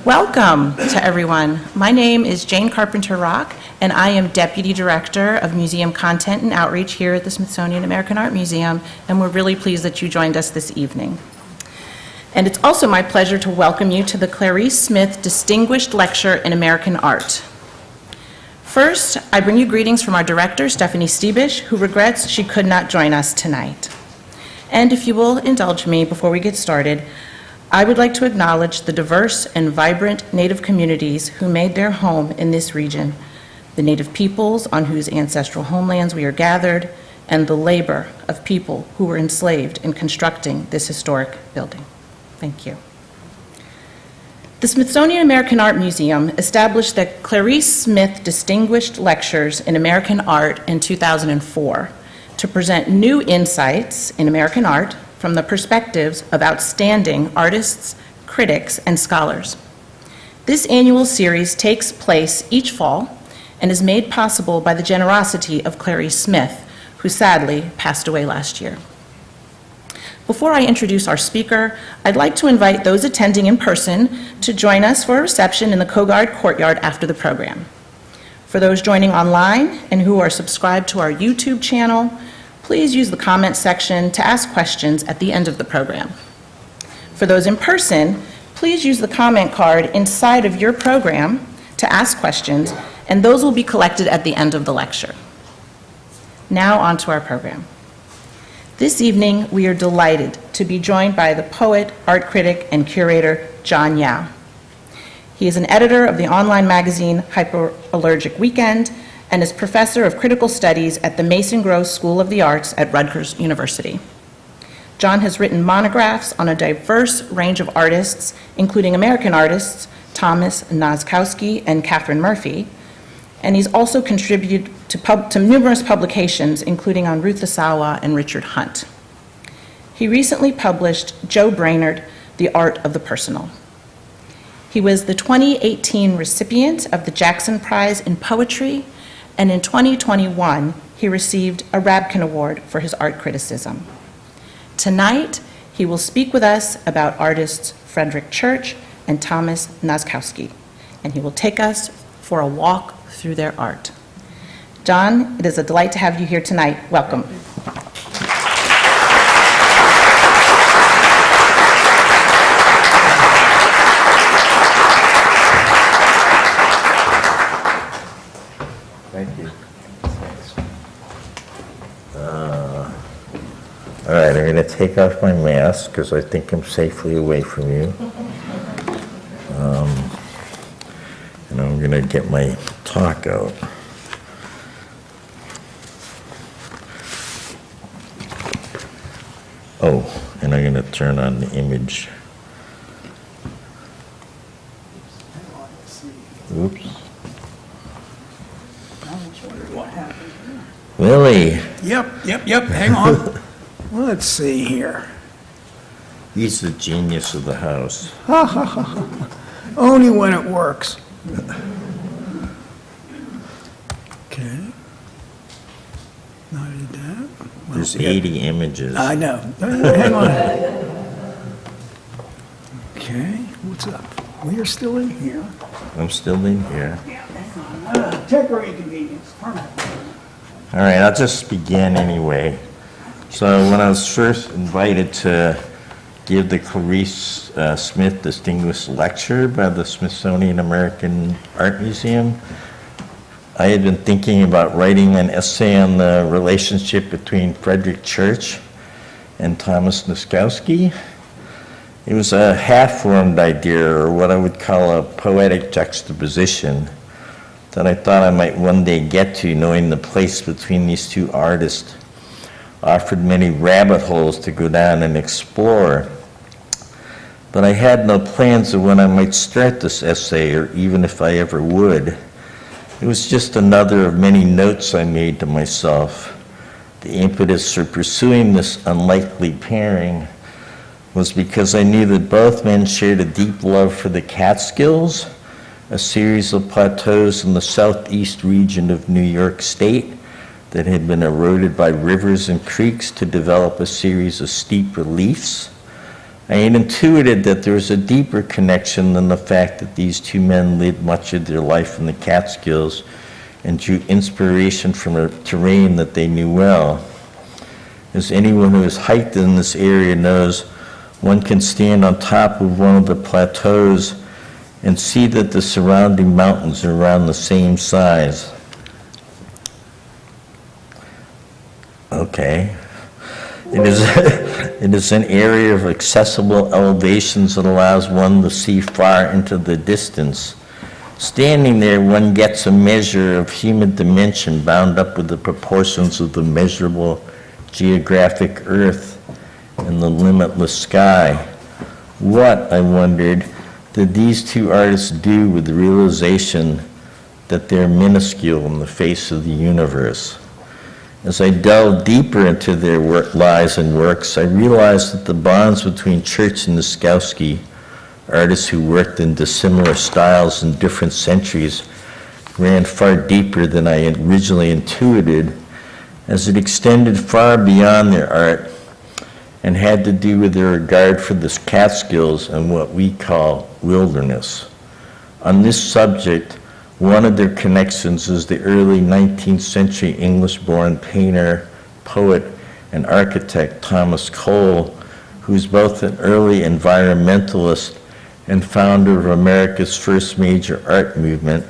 Welcome to everyone. My name is Jane Carpenter-Rock, and I am Deputy Director of Museum Content and Outreach here at the Smithsonian American Art Museum, and we're really pleased that you joined us this evening. And it's also my pleasure to welcome you to the Clarice Smith Distinguished Lecture in American Art. First, I bring you greetings from our director, Stephanie Stebish, who regrets she could not join us tonight. And if you will indulge me before we get started, I would like to acknowledge the diverse and vibrant Native communities who made their home in this region, the Native peoples on whose ancestral homelands we are gathered, and the labor of people who were enslaved in constructing this historic building. Thank you. The Smithsonian American Art Museum established the Clarice Smith Distinguished Lectures in American Art in 2004 to present new insights in American art from the perspectives of outstanding artists, critics, and scholars. This annual series takes place each fall and is made possible by the generosity of Clarice Smith, who sadly passed away last year. Before I introduce our speaker, I'd like to invite those attending in person to join us for a reception in the Kogard Courtyard after the program. For those joining online and who are subscribed to our YouTube channel, please use the comment section to ask questions at the end of the program. For those in person, please use the comment card inside of your program to ask questions, and those will be collected at the end of the lecture. Now on to our program. This evening, we are delighted to be joined by the poet, art critic, and curator, John Yao. He is an editor of the online magazine Hyperallergic Weekend and is professor of critical studies at the Mason Gross School of the Arts at Rutgers University. John has written monographs on a diverse range of artists, including American artists Thomas Nozkowski and Catherine Murphy, and he's also contributed to numerous publications, including on Ruth Asawa and Richard Hunt. He recently published Joe Brainerd, The Art of the Personal. He was the 2018 recipient of the Jackson Prize in Poetry, and in 2021, he received a Rabkin Award for his art criticism. Tonight, he will speak with us about artists Frederick Church and Thomas Nozkowski, and he will take us for a walk through their art. John, it is a delight to have you here tonight. Welcome. Thank you. All right, I'm going to take off my mask because I think I'm safely away from you. And I'm going to get my talk out. Oh, and I'm going to turn on the image. Oops. What happened here? Willie. Yep, hang on. Let's see here. He's the genius of the house. Only when it works. Okay. Not did that. Well, There's 80 images. I know. Hang on. Okay, what's up? We are still in here. I'm still in here. Temporary inconvenience. Permanent. All right, I'll just begin anyway. So when I was first invited to give the Clarice Smith Distinguished Lecture by the Smithsonian American Art Museum, I had been thinking about writing an essay on the relationship between Frederick Church and Thomas Nozkowski. It was a half-formed idea, or what I would call a poetic juxtaposition, that I thought I might one day get to, knowing the place between these two artists offered many rabbit holes to go down and explore. But I had no plans of when I might start this essay, or even if I ever would. It was just another of many notes I made to myself. The impetus for pursuing this unlikely pairing was because I knew that both men shared a deep love for the Catskills, a series of plateaus in the southeast region of New York State that had been eroded by rivers and creeks to develop a series of steep reliefs. I had intuited that there was a deeper connection than the fact that these two men lived much of their life in the Catskills and drew inspiration from a terrain that they knew well. As anyone who has hiked in this area knows, one can stand on top of one of the plateaus and see that the surrounding mountains are around the same size. Okay. It is an area of accessible elevations that allows one to see far into the distance. Standing there, one gets a measure of human dimension bound up with the proportions of the measurable geographic earth and the limitless sky. What, I wondered, did these two artists do with the realization that they're minuscule in the face of the universe? As I delved deeper into their lives and works, I realized that the bonds between Church and Nozkowski, artists who worked in dissimilar styles in different centuries, ran far deeper than I had originally intuited, as it extended far beyond their art and had to do with their regard for the Catskills and what we call wilderness. On this subject, one of their connections is the early 19th century English-born painter, poet, and architect Thomas Cole, who's both an early environmentalist and founder of America's first major art movement,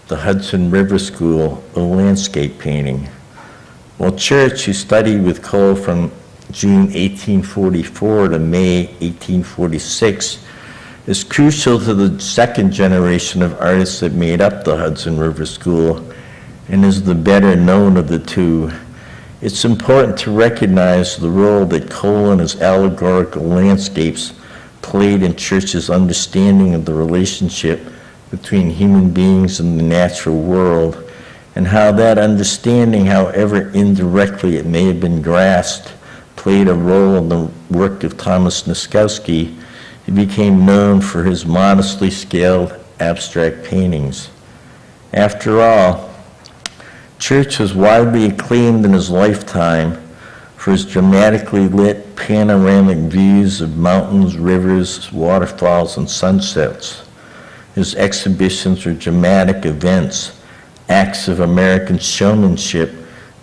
the Hudson River School of Landscape Painting. While Church, who studied with Cole from June 1844 to May 1846, is crucial to the second generation of artists that made up the Hudson River School and is the better known of the two. It's important to recognize the role that Cole and his allegorical landscapes played in Church's understanding of the relationship between human beings and the natural world, and how that understanding, however indirectly it may have been grasped, played a role in the work of Thomas Nozkowski. He became known for his modestly scaled abstract paintings. After all, Church was widely acclaimed in his lifetime for his dramatically lit panoramic views of mountains, rivers, waterfalls, and sunsets. His exhibitions were dramatic events, acts of American showmanship,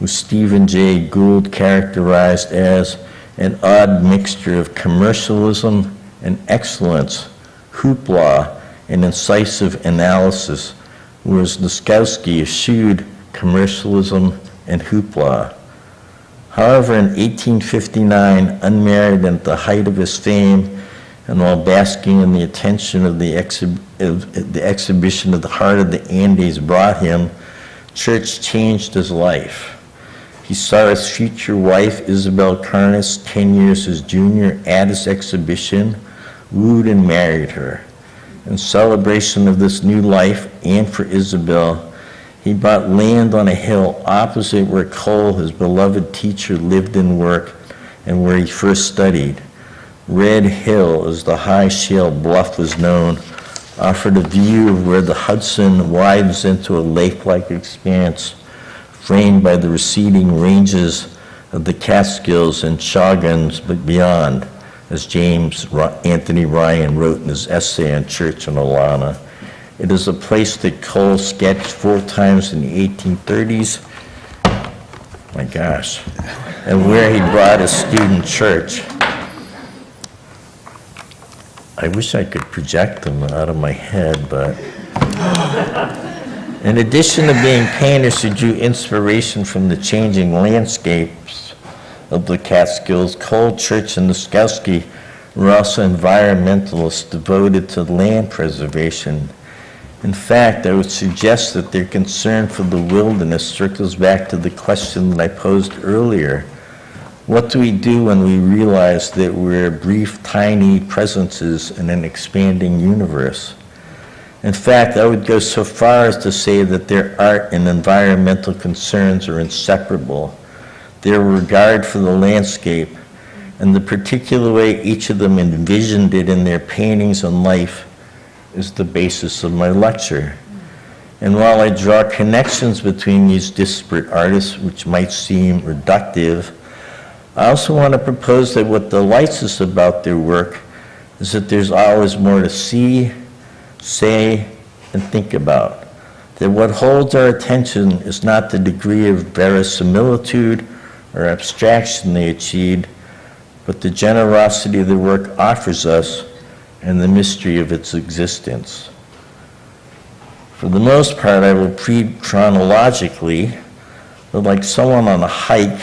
which Stephen Jay Gould characterized as an odd mixture of commercialism and excellence, hoopla, and incisive analysis, whereas Nozkowski eschewed commercialism and hoopla. However, in 1859, unmarried and at the height of his fame, and while basking in the attention of the exhibition of the Heart of the Andes brought him, Church changed his life. He saw his future wife, Isabel Carnes, 10 years his junior, at his exhibition, wooed and married her. In celebration of this new life and for Isabel, he bought land on a hill opposite where Cole, his beloved teacher, lived and worked, and where he first studied. Red Hill, as the high shale bluff was known, offered a view of where the Hudson widens into a lake-like expanse, framed by the receding ranges of the Catskills and Shawguns, but beyond, as James Anthony Ryan wrote in his essay on Church and Alana. It is a place that Cole sketched 4 times in the 1830s, my gosh, and where he brought his student Church. I wish I could project them out of my head, but in addition to being painters who drew inspiration from the changing landscapes of the Catskills, Cole, Church, and Nozkowski were also environmentalists devoted to land preservation. In fact, I would suggest that their concern for the wilderness circles back to the question that I posed earlier. What do we do when we realize that we're brief, tiny presences in an expanding universe? In fact, I would go so far as to say that their art and environmental concerns are inseparable. Their regard for the landscape and the particular way each of them envisioned it in their paintings and life is the basis of my lecture. And while I draw connections between these disparate artists, which might seem reductive, I also want to propose that what delights us about their work is that there's always more to see, say, and think about. That what holds our attention is not the degree of verisimilitude or abstraction they achieved, but the generosity the work offers us and the mystery of its existence. For the most part, I will read chronologically, but like someone on a hike,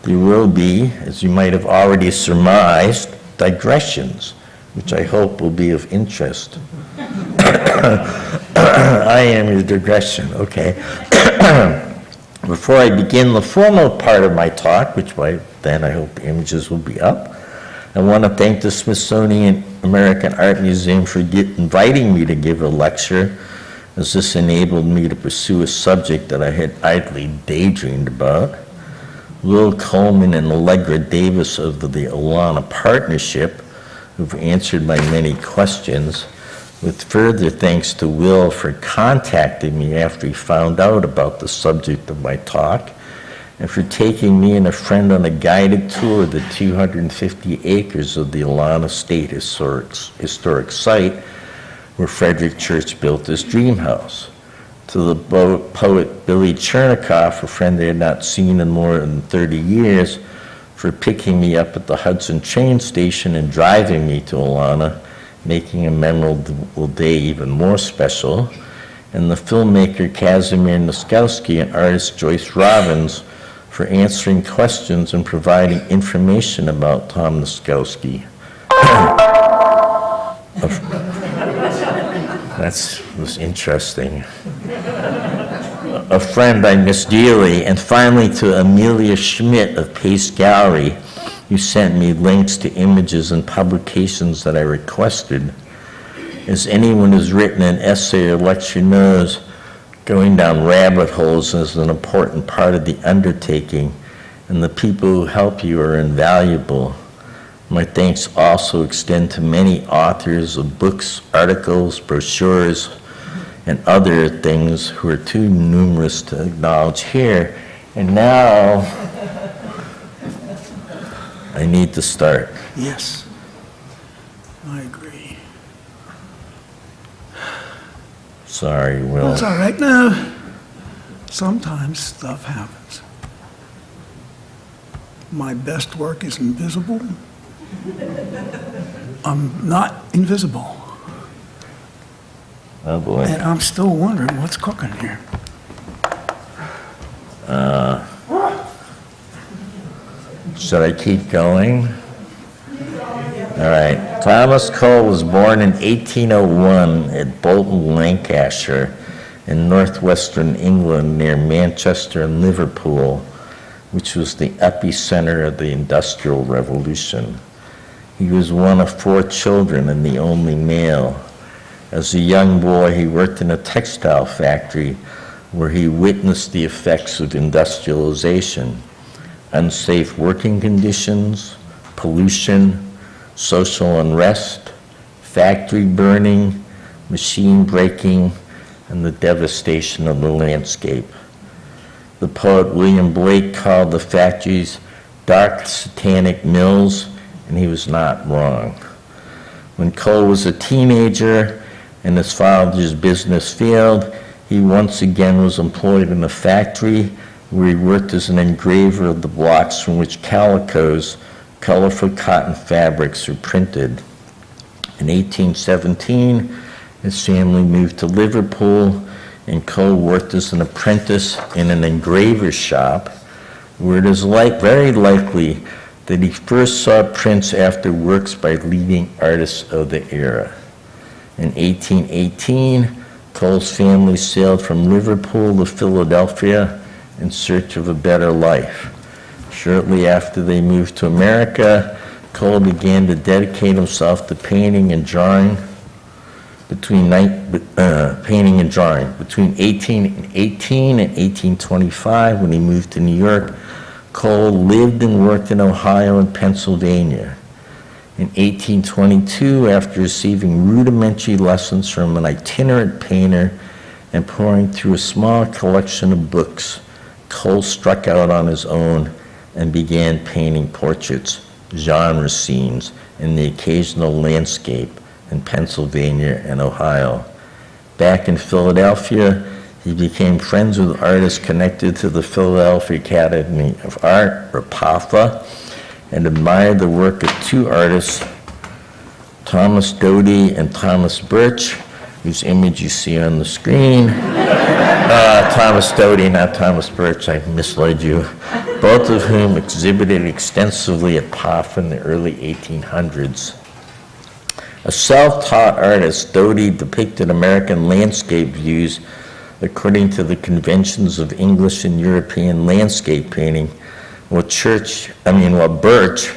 there will be, as you might have already surmised, digressions, which I hope will be of interest. I am your digression, okay. Before I begin the formal part of my talk, which by then I hope the images will be up, I want to thank the Smithsonian American Art Museum for inviting me to give a lecture, as this enabled me to pursue a subject that I had idly daydreamed about. Will Coleman and Allegra Davis of the Alana Partnership, who've answered my many questions, with further thanks to Will for contacting me after he found out about the subject of my talk, and for taking me and a friend on a guided tour of the 250 acres of the Alana State Historic Site where Frederick Church built his dream house. To the poet Billy Chernikoff, a friend they had not seen in more than 30 years, for picking me up at the Hudson train station and driving me to Alana, making a memorable day even more special, and the filmmaker Kazimir Nozkowski and artist Joyce Robbins for answering questions and providing information about Tom Nozkowski. That was interesting. A friend I miss dearly, and finally to Amelia Schmidt of Pace Gallery, who sent me links to images and publications that I requested. As anyone who's written an essay or lecture knows, going down rabbit holes is an important part of the undertaking, and the people who help you are invaluable. My thanks also extend to many authors of books, articles, brochures, and other things who are too numerous to acknowledge here. And now, I need to start. Yes, I agree. Sorry, Will. That's all right. No, sometimes stuff happens. My best work is invisible. I'm not invisible. Oh, boy. And I'm still wondering what's cooking here. Should I keep going? All right. Thomas Cole was born in 1801 at Bolton, Lancashire, in northwestern England near Manchester and Liverpool, which was the epicenter of the Industrial Revolution. He was one of 4 children and the only male. As a young boy, he worked in a textile factory where he witnessed the effects of industrialization, unsafe working conditions, pollution, social unrest, factory burning, machine breaking, and the devastation of the landscape. The poet William Blake called the factories dark satanic mills, and he was not wrong. When Cole was a teenager and his father's business failed, he once again was employed in a factory where he worked as an engraver of the blocks from which calicos, colorful cotton fabrics, are printed. In 1817, his family moved to Liverpool, and Cole worked as an apprentice in an engraver's shop, where it is very likely that he first saw prints after works by leading artists of the era. In 1818, Cole's family sailed from Liverpool to Philadelphia in search of a better life. Shortly after they moved to America, Cole began to dedicate himself to painting and drawing. Between 1818 and 1825, when he moved to New York, Cole lived and worked in Ohio and Pennsylvania. In 1822, after receiving rudimentary lessons from an itinerant painter and pouring through a small collection of books, Cole struck out on his own and began painting portraits, genre scenes, and the occasional landscape in Pennsylvania and Ohio. Back in Philadelphia, he became friends with artists connected to the Philadelphia Academy of Art, or PAFA, and admired the work of two artists, Thomas Doty and Thomas Birch, whose image you see on the screen. Thomas Doty, not Thomas Birch, I misled you. Both of whom exhibited extensively at PAFA in the early 1800s. A self-taught artist, Doty depicted American landscape views according to the conventions of English and European landscape painting, while Birch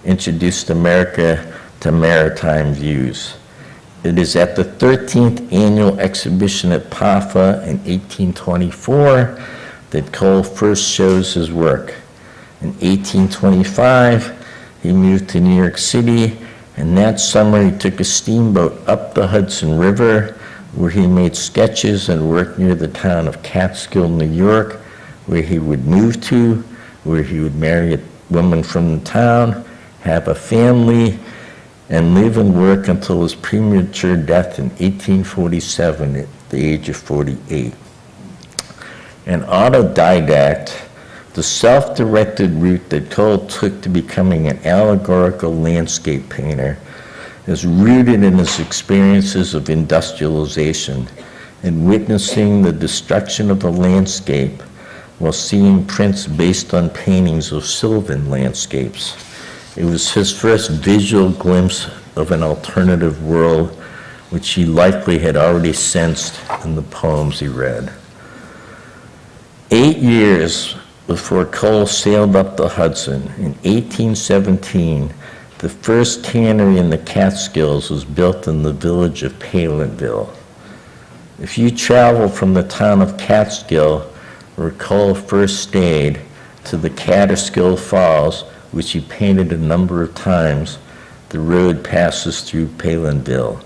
introduced America to maritime views. It is at the 13th annual exhibition at PAFA in 1824 that Cole first shows his work. In 1825, he moved to New York City, and that summer he took a steamboat up the Hudson River, where he made sketches and worked near the town of Catskill, New York, where he would move to, where he would marry a woman from the town, have a family, and live and work until his premature death in 1847 at the age of 48. An autodidact, the self-directed route that Cole took to becoming an allegorical landscape painter is rooted in his experiences of industrialization and witnessing the destruction of the landscape while seeing prints based on paintings of sylvan landscapes. It was his first visual glimpse of an alternative world, which he likely had already sensed in the poems he read. 8 years before Cole sailed up the Hudson, in 1817, the first tannery in the Catskills was built in the village of Palinville. If you travel from the town of Catskill, where Cole first stayed, to the Catskill Falls, which he painted a number of times, the road passes through Palinville.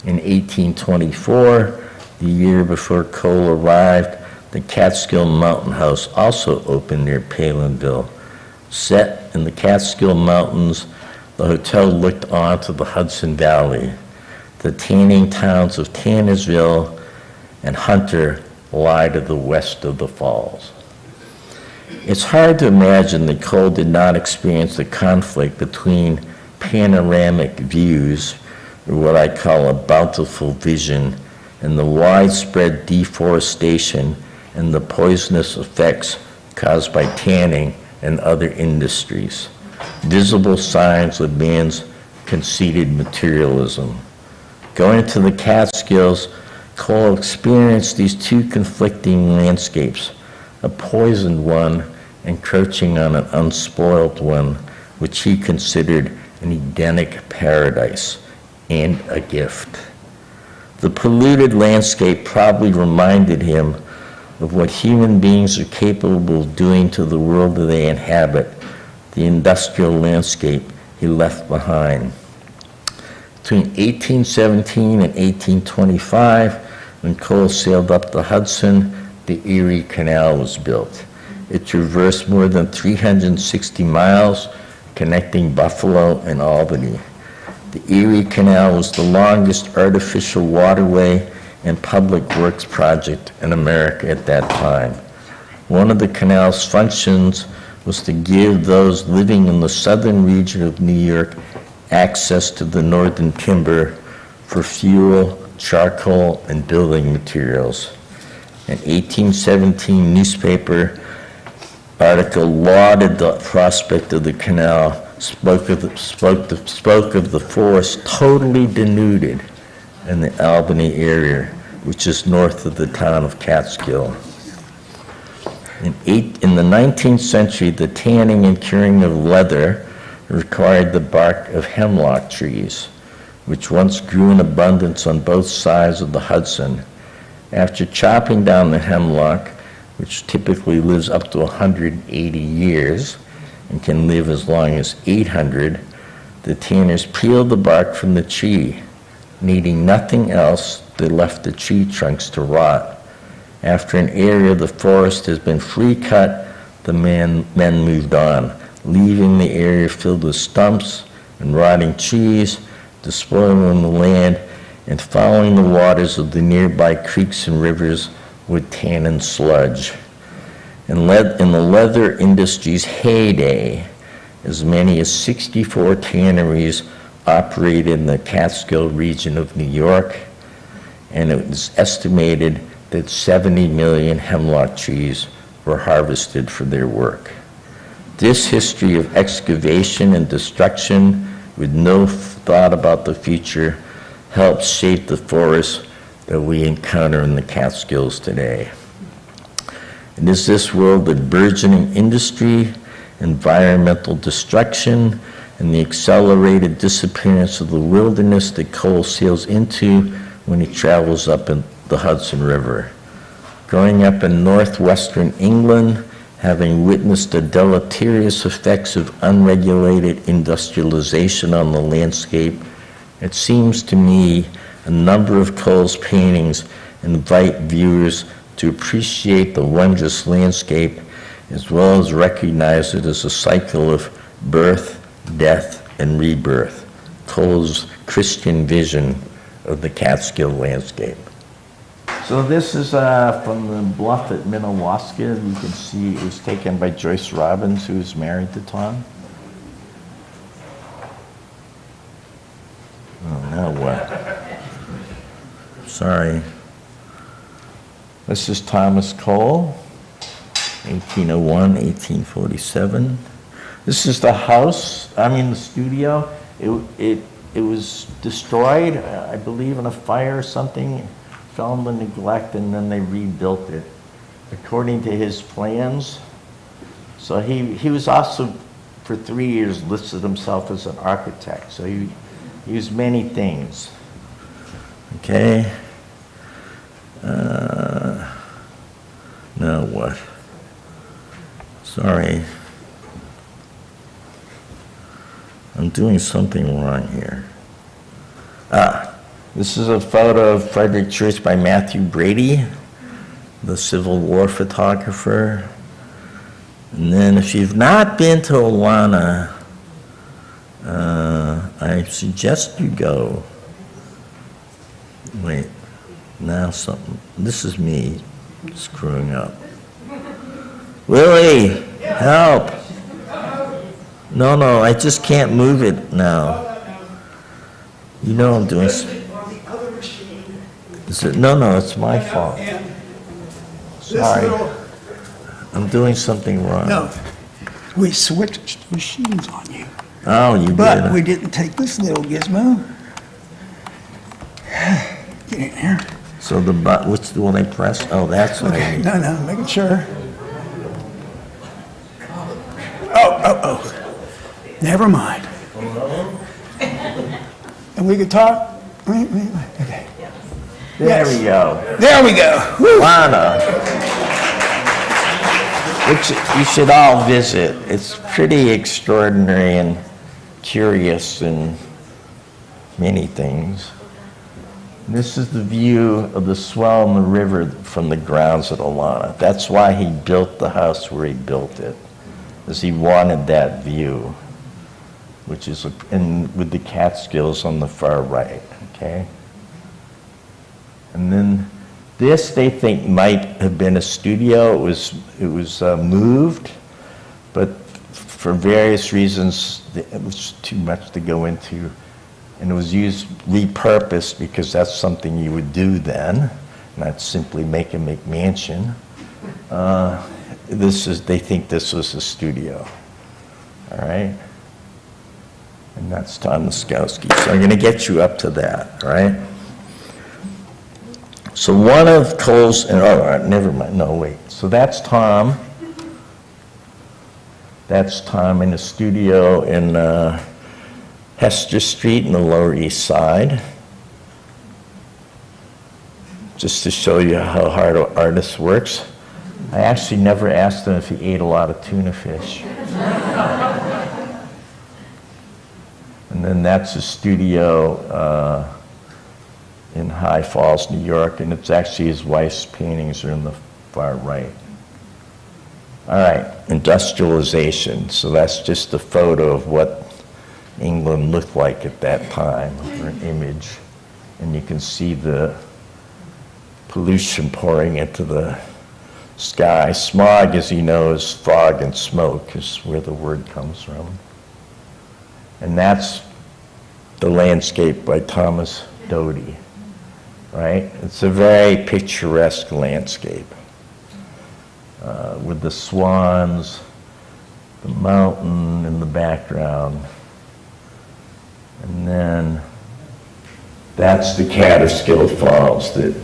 In 1824, the year before Cole arrived, the Catskill Mountain House also opened near Palinville. Set in the Catskill Mountains, the hotel looked onto the Hudson Valley. The tanning towns of Tannersville and Hunter lie to the west of the falls. It's hard to imagine that Cole did not experience the conflict between panoramic views, or what I call a bountiful vision, and the widespread deforestation and the poisonous effects caused by tanning and other industries, visible signs of man's conceited materialism. Going to the Catskills, Cole experienced these two conflicting landscapes, a poisoned one encroaching on an unspoiled one, which he considered an Edenic paradise and a gift. The polluted landscape probably reminded him of what human beings are capable of doing to the world that they inhabit, the industrial landscape he left behind. Between 1817 and 1825, when Cole sailed up the Hudson, the Erie Canal was built. It traversed more than 360 miles, connecting Buffalo and Albany. The Erie Canal was the longest artificial waterway and public works project in America at that time. One of the canal's functions was to give those living in the southern region of New York access to the northern timber for fuel, charcoal, and building materials. An 1817 newspaper article lauded the prospect of the canal, spoke of the forest totally denuded in the Albany area, which is north of the town of Catskill. In the 19th century, the tanning and curing of leather required the bark of hemlock trees, which once grew in abundance on both sides of the Hudson. After chopping down the hemlock, which typically lives up to 180 years and can live as long as 800, the tanners peeled the bark from the tree. Needing nothing else, they left the tree trunks to rot. After an area of the forest has been free cut, the men moved on, leaving the area filled with stumps and rotting trees, despoiling the land, and fouling the waters of the nearby creeks and rivers with tannin sludge. In the leather industry's heyday, as many as 64 tanneries operated in the Catskill region of New York, and it was estimated that 70 million hemlock trees were harvested for their work. This history of excavation and destruction with no thought about the future helps shape the forests that we encounter in the Catskills today. It is this world of burgeoning industry, environmental destruction, and the accelerated disappearance of the wilderness that Cole sails into when he travels up in the Hudson River. Growing up in northwestern England, having witnessed the deleterious effects of unregulated industrialization on the landscape, it seems to me a number of Cole's paintings invite viewers to appreciate the wondrous landscape as well as recognize it as a cycle of birth, death, and rebirth, Cole's Christian vision of the Catskill landscape. So this is from the bluff at Minnewaska. You can see it was taken by Joyce Robbins, who was married to Tom. Oh, now what? Sorry. This is Thomas Cole, 1801, 1847. This is the house, the studio. It was destroyed, I believe, in a fire or something. Fell into neglect, and then they rebuilt it according to his plans. So he was also, for 3 years, listed himself as an architect. So he was many things. Okay. Now what? Sorry. I'm doing something wrong here. This is a photo of Frederick Church by Matthew Brady, the Civil War photographer. And then if you've not been to Alana, I suggest you go. Wait, now something. This is me screwing up. Willie, help. No, I just can't move it now. You know I'm doing... Is it? No, it's my fault. Sorry. I'm doing something wrong. No, we switched machines on you. Oh, you did? But we didn't take this little gizmo. Get in here. So the button, which one I press? Oh, that's what I Okay, need. no, making sure. Oh. Never mind. And we could talk? Wait. Okay. There we go. There we go. Woo. Alana, which you should all visit. It's pretty extraordinary and curious in many things. This is the view of the swell in the river from the grounds at Alana. That's why he built the house where he built it, because he wanted that view, which is with the Catskills on the far right, okay? And then this, they think, might have been a studio. It was moved, but for various reasons, it was too much to go into. And it was repurposed because that's something you would do then, not simply make a McMansion. They think this was a studio, all right? And that's Tom Nozkowski. So I'm gonna get you up to that, all right? So one of Cole's, never mind, no, wait. So that's Tom. That's Tom in a studio in Hester Street in the Lower East Side. Just to show you how hard an artist works. I actually never asked him if he ate a lot of tuna fish. And then that's a studio in High Falls, New York, and it's actually his wife's paintings are in the far right. All right, industrialization. So that's just a photo of what England looked like at that time, or an image. And you can see the pollution pouring into the sky. Smog, as you know, is fog and smoke, is where the word comes from. And that's the landscape by Thomas Doty, right? It's a very picturesque landscape with the swans, the mountain in the background, and then that's the Catskill Falls that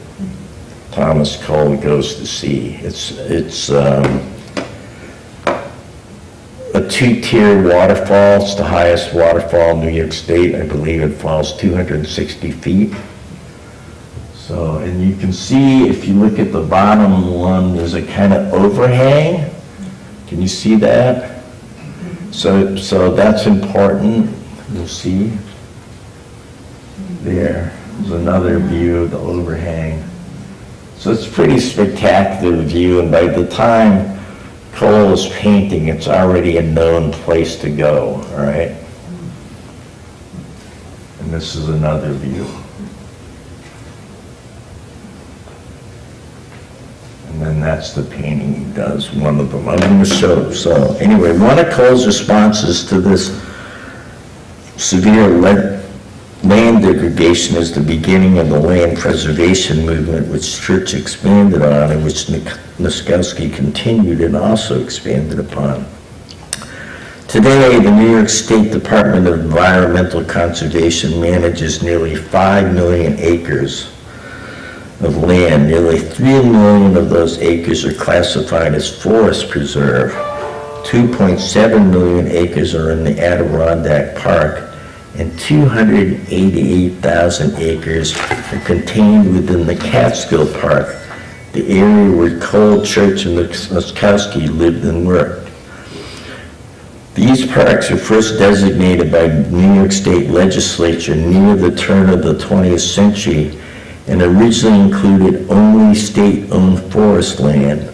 Thomas Cole goes to see. It's a two-tier waterfall. It's the highest waterfall in New York State. I believe it falls 260 feet. So, and you can see, if you look at the bottom one, there's a kind of overhang. Can you see that? So that's important. You'll see. There's another view of the overhang. So it's a pretty spectacular view, and by the time Cole is painting, it's already a known place to go, all right? And this is another view. And then that's the painting he does, one of them. I'm going to show. So anyway, one of Cole's responses to this severe land degradation is the beginning of the land preservation movement, which Church expanded on and which Nozkowski continued and also expanded upon. Today, the New York State Department of Environmental Conservation manages nearly 5 million acres of land. Nearly 3 million of those acres are classified as forest preserve. 2.7 million acres are in the Adirondack Park, and 288,000 acres are contained within the Catskill Park, the area where Cole, Church, and Nozkowski lived and worked. These parks were first designated by the New York State Legislature near the turn of the 20th century and originally included only state-owned forest land.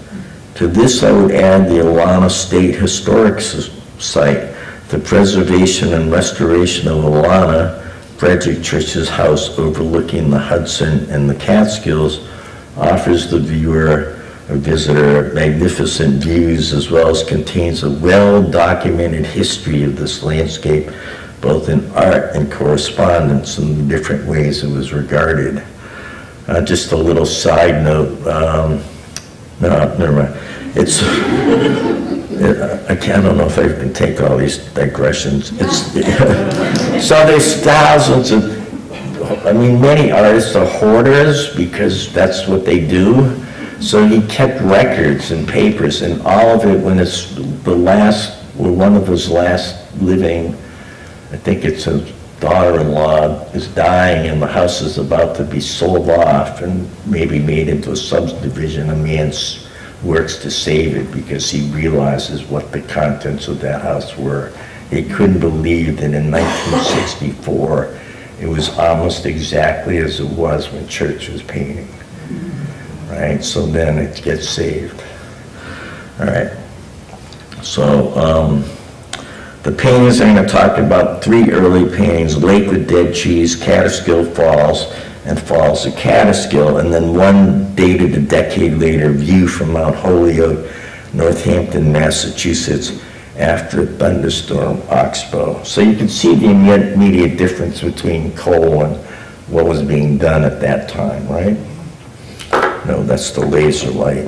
To this, I would add the Alana State Historic Site. The preservation and restoration of Alana, Frederic Church's house overlooking the Hudson and the Catskills, offers the viewer or visitor magnificent views, as well as contains a well-documented history of this landscape, both in art and correspondence, and the different ways it was regarded. Just a little side note, no, never mind. It's, I don't know if I can take all these digressions. So there's thousands of, many artists are hoarders because that's what they do. So he kept records and papers, and all of it, when it's the last, or one of his last living, I think it's a daughter-in-law is dying and the house is about to be sold off and maybe made into a subdivision. A man works to save it because he realizes what the contents of that house were. He couldn't believe that in 1964 it was almost exactly as it was when Church was painting, right? So then it gets saved. All right. So the paintings I'm going to talk about, 3 early paintings: Lake with Dead Trees, Catskill Falls, and Falls of Catskill, and then one dated a decade later, View from Mount Holyoke, Northampton, Massachusetts, after thunderstorm Oxbow. So you can see the immediate difference between Cole and what was being done at that time, right? No, that's the laser light.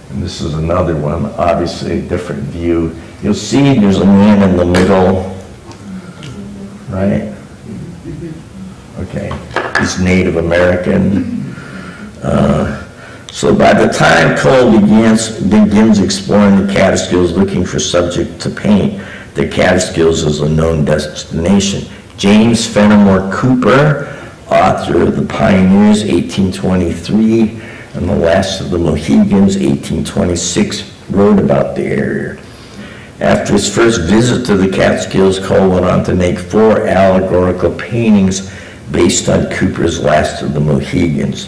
And this is another one, obviously a different view. You'll see there's a man in the middle, right? Okay, he's Native American. So by the time Cole begins exploring the Catskills looking for subject to paint, the Catskills is a known destination. James Fenimore Cooper, author of The Pioneers, 1823, and The Last of the Mohegans, 1826, wrote about the area. After his first visit to the Catskills, Cole went on to make 4 allegorical paintings based on Cooper's Last of the Mohegans.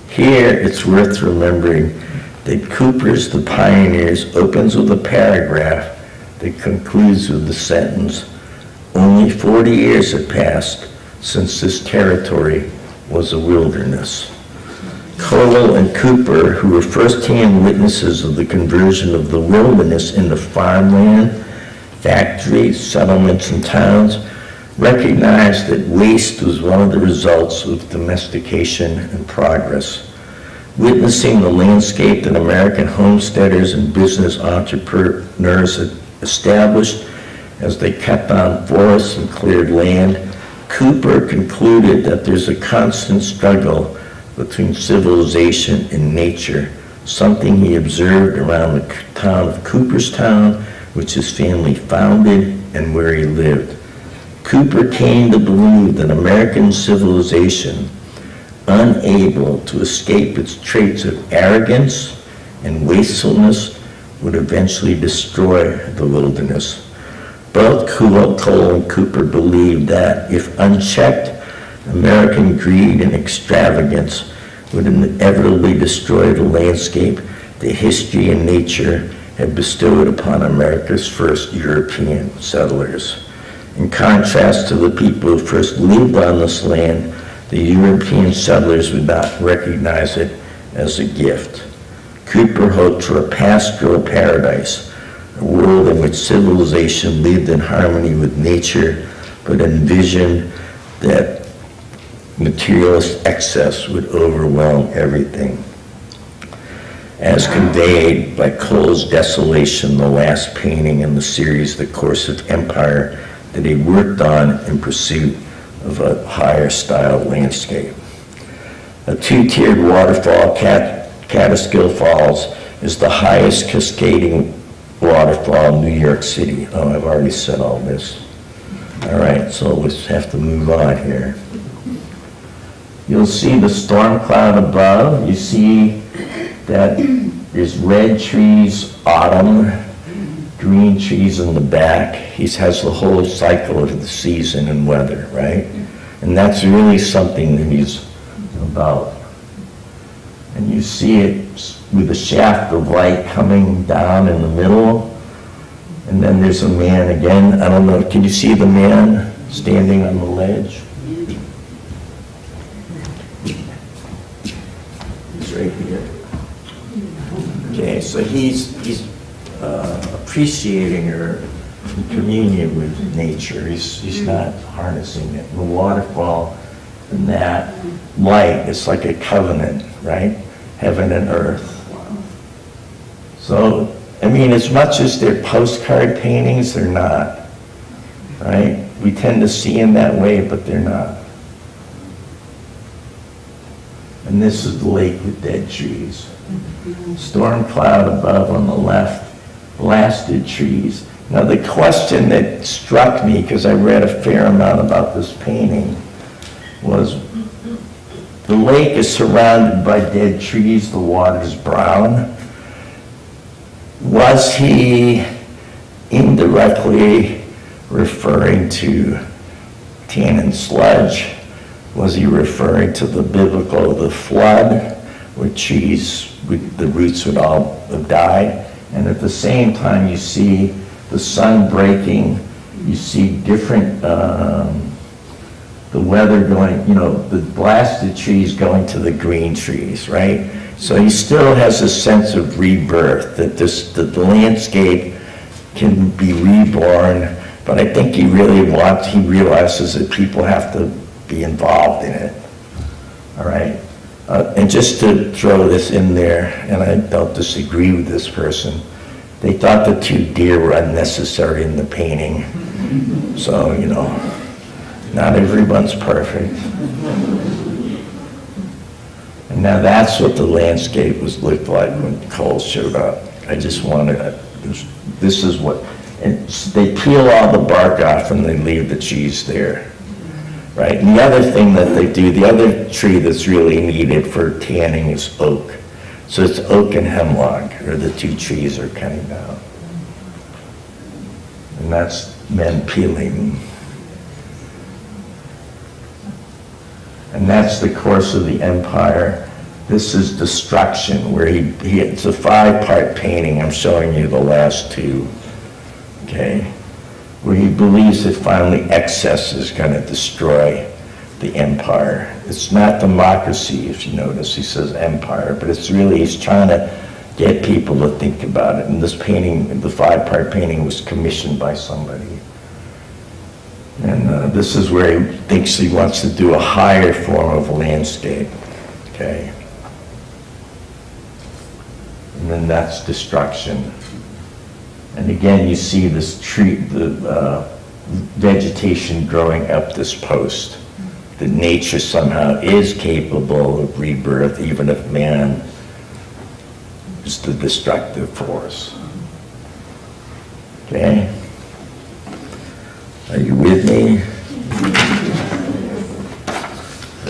Here, it's worth remembering that Cooper's The Pioneers opens with a paragraph that concludes with the sentence, "Only 40 years had passed since this territory was a wilderness." Cole and Cooper, who were first-hand witnesses of the conversion of the wilderness into farmland, factories, settlements, and towns, recognized that waste was one of the results of domestication and progress. Witnessing the landscape that American homesteaders and business entrepreneurs had established as they cut down forests and cleared land, Cooper concluded that there's a constant struggle between civilization and nature, something he observed around the town of Cooperstown, which his family founded and where he lived. Cooper came to believe that American civilization, unable to escape its traits of arrogance and wastefulness, would eventually destroy the wilderness. Both Cole and Cooper believed that, if unchecked, American greed and extravagance would inevitably destroy the landscape that history and nature had bestowed upon America's first European settlers. In contrast to the people who first lived on this land, the European settlers would not recognize it as a gift. Cooper hoped for a pastoral paradise, a world in which civilization lived in harmony with nature, but envisioned that materialist excess would overwhelm everything. As conveyed by Cole's Desolation, the last painting in the series, The Course of Empire, that he worked on in pursuit of a higher style landscape. A two-tiered waterfall, Catskill Falls, is the highest cascading waterfall in New York City. Oh, I've already said all this. All right, so let's have to move on here. You'll see the storm cloud above. You see that there's red trees, autumn, green trees in the back. He has the whole cycle of the season and weather, right? And that's really something that he's about. And you see it with a shaft of light coming down in the middle. And then there's a man again. I don't know, can you see the man standing on the ledge? He's right here. Okay, so he's appreciating or in communion with nature. He's not harnessing it. The waterfall and that light, it's like a covenant, right? Heaven and earth. So, I mean, as much as they're postcard paintings, they're not, right? We tend to see them that way, but they're not. And this is the lake with dead trees. Storm cloud above on the left, blasted trees. Now the question that struck me, because I read a fair amount about this painting, was the lake is surrounded by dead trees, the water's brown. Was he indirectly referring to tannin sludge? Was he referring to the biblical, the flood, where trees, the roots would all have died? And at the same time, you see the sun breaking, you see different, the weather going, the blasted trees going to the green trees, right? So he still has a sense of rebirth, that the landscape can be reborn, but I think he realizes that people have to be involved in it, all right? And just to throw this in there, and I don't disagree with this person, they thought the two deer were unnecessary in the painting. So, not everyone's perfect. And now that's what the landscape looked like when Cole showed up. I just wanted, this is what, and they peel all the bark off and they leave the trees there. Right, and the other thing that they do, the other tree that's really needed for tanning is oak. So it's oak and hemlock, or the two trees are cutting down. And that's men peeling. And that's the course of the empire. This is destruction, where it's a 5-part painting. I'm showing you the last two. okay, where he believes that finally excess is going to destroy the empire. It's not democracy, if you notice, he says empire, but it's really, he's trying to get people to think about it. And this painting, the 5-part painting, was commissioned by somebody. And this is where he thinks he wants to do a higher form of landscape, okay? And then that's destruction. And again, you see this tree, the vegetation growing up this post. That nature somehow is capable of rebirth, even if man is the destructive force. Okay? Are you with me?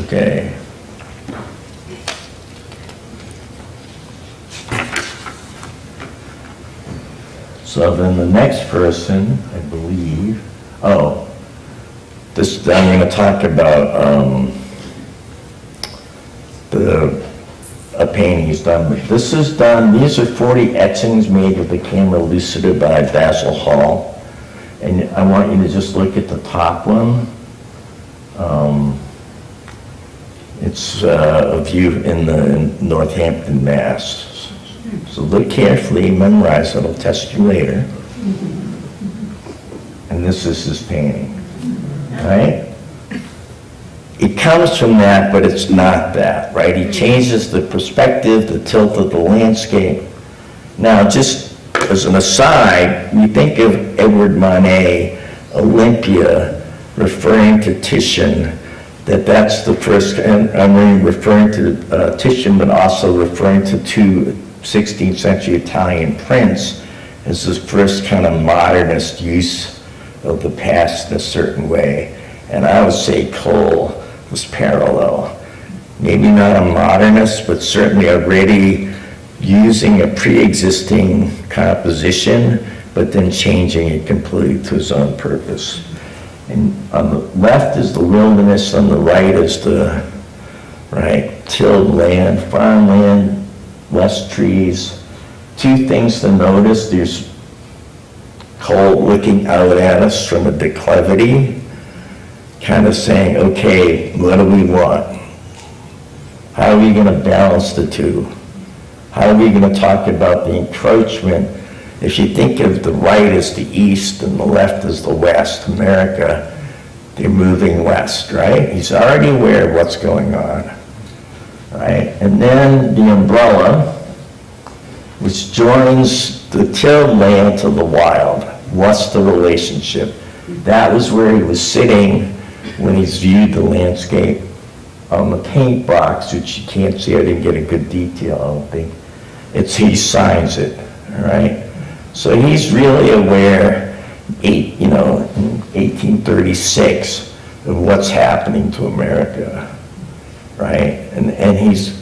Okay. So then the next person, I believe, this, I'm going to talk about a painting he's done. But this is done, these are 40 etchings made with the camera lucida by Basil Hall. And I want you to just look at the top one. It's a view in Northampton, Mass. So look carefully, memorize, it'll test you later. And this is his painting, right? It comes from that, but it's not that, right? He changes the perspective, the tilt of the landscape. Now, just as an aside, we think of Edward Monet, Olympia, referring to Titian, that's the first, and I'm really referring to Titian, but also referring to two 16th century Italian prints as the first kind of modernist use of the past in a certain way. And I would say Cole was parallel. Maybe not a modernist, but certainly already using a pre-existing composition, but then changing it completely to his own purpose. And on the left is the wilderness, on the right is the, tilled land, farmland, less trees. Two things to notice: there's Cole looking out at us from a declivity, kind of saying, okay, what do we want? How are we going to balance the two? How are we going to talk about the encroachment? If you think of the right as the east and the left as the west, America, they're moving west, right? He's already aware of what's going on, right? And then the umbrella, which joins the tilled land to the wild. What's the relationship? That was where he was sitting when he's viewed the landscape on the paint box, which you can't see. I didn't get a good detail, I don't think. He signs it, all right? So he's really aware, in 1836, of what's happening to America, right? And he's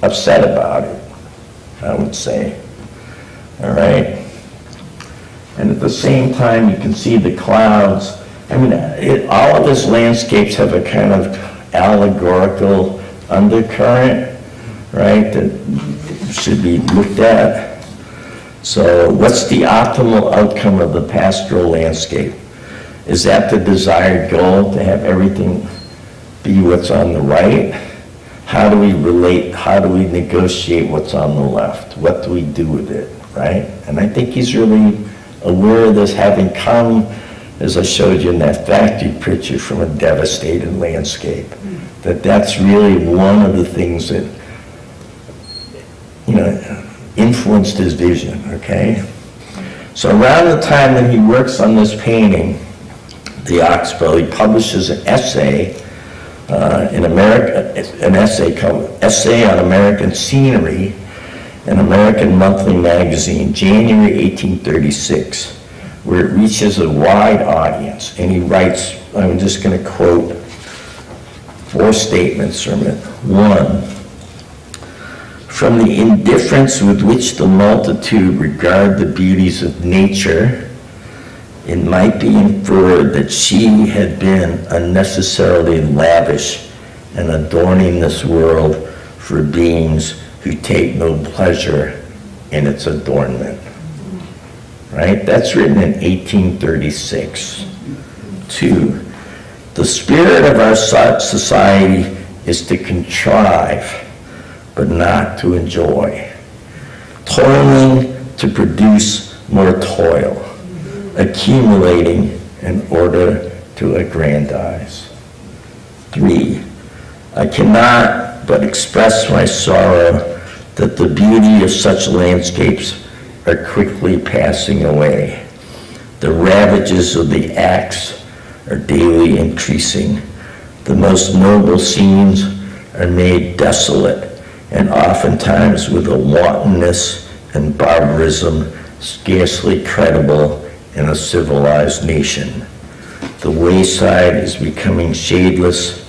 upset about it, I would say, all right? And at the same time, you can see the clouds. I mean, all of his landscapes have a kind of allegorical undercurrent, right, that should be looked at. So what's the optimal outcome of the pastoral landscape? Is that the desired goal, to have everything be what's on the right? How do we relate, how do we negotiate what's on the left? What do we do with it, right? And I think he's really aware of this, having come, as I showed you in that factory picture, from a devastated landscape. That's really one of the things that, influenced his vision, okay? So around the time that he works on this painting, the Oxbow, he publishes an essay in America, an essay called Essay on American Scenery, an American monthly magazine, January 1836, where it reaches a wide audience. And he writes, I'm just going to quote 4 statements from it. 1, from the indifference with which the multitude regard the beauties of nature, it might be inferred that she had been unnecessarily lavish in adorning this world for beings who take no pleasure in its adornment. right? That's written in 1836. 2, the spirit of our society is to contrive, but not to enjoy. Toiling to produce more toil, accumulating in order to aggrandize. 3, I cannot but express my sorrow that the beauty of such landscapes are quickly passing away. The ravages of the axe are daily increasing. The most noble scenes are made desolate, and oftentimes with a wantonness and barbarism scarcely credible in a civilized nation. The wayside is becoming shadeless,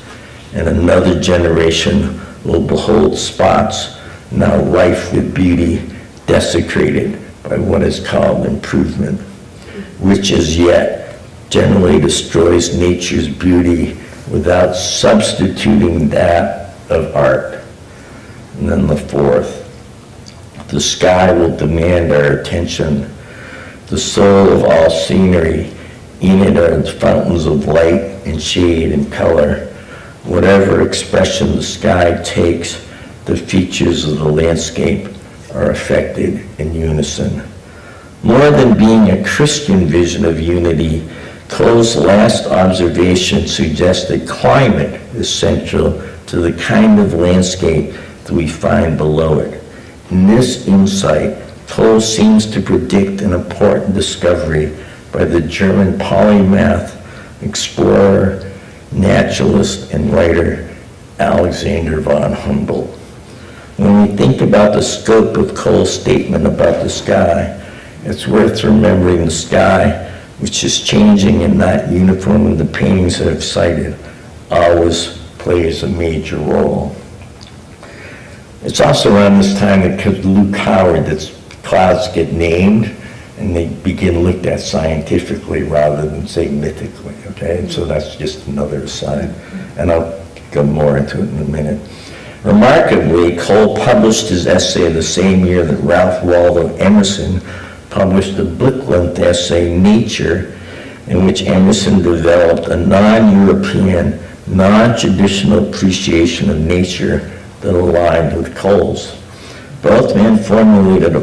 and another generation will behold spots now rife with beauty desecrated by what is called improvement, which as yet generally destroys nature's beauty without substituting that of art. And then the 4th, the sky will demand our attention. The soul of all scenery, in it are fountains of light and shade and color. Whatever expression the sky takes, the features of the landscape are affected in unison. More than being a Christian vision of unity, Cole's last observation suggests that climate is central to the kind of landscape that we find below it. In this insight, Cole seems to predict an important discovery by the German polymath, explorer, naturalist, and writer Alexander von Humboldt. When we think about the scope of Cole's statement about the sky, it's worth remembering the sky, which is changing and not uniform in the paintings that I've cited, always plays a major role. It's also around this time that Luke Howard that clouds get named and they begin looked at scientifically rather than say mythically, okay? And so that's just another aside, and I'll go more into it in a minute. Remarkably, Cole published his essay the same year that Ralph Waldo Emerson published a book-length essay, Nature, in which Emerson developed a non-European, non-traditional appreciation of nature that aligned with Cole's. Both men formulated a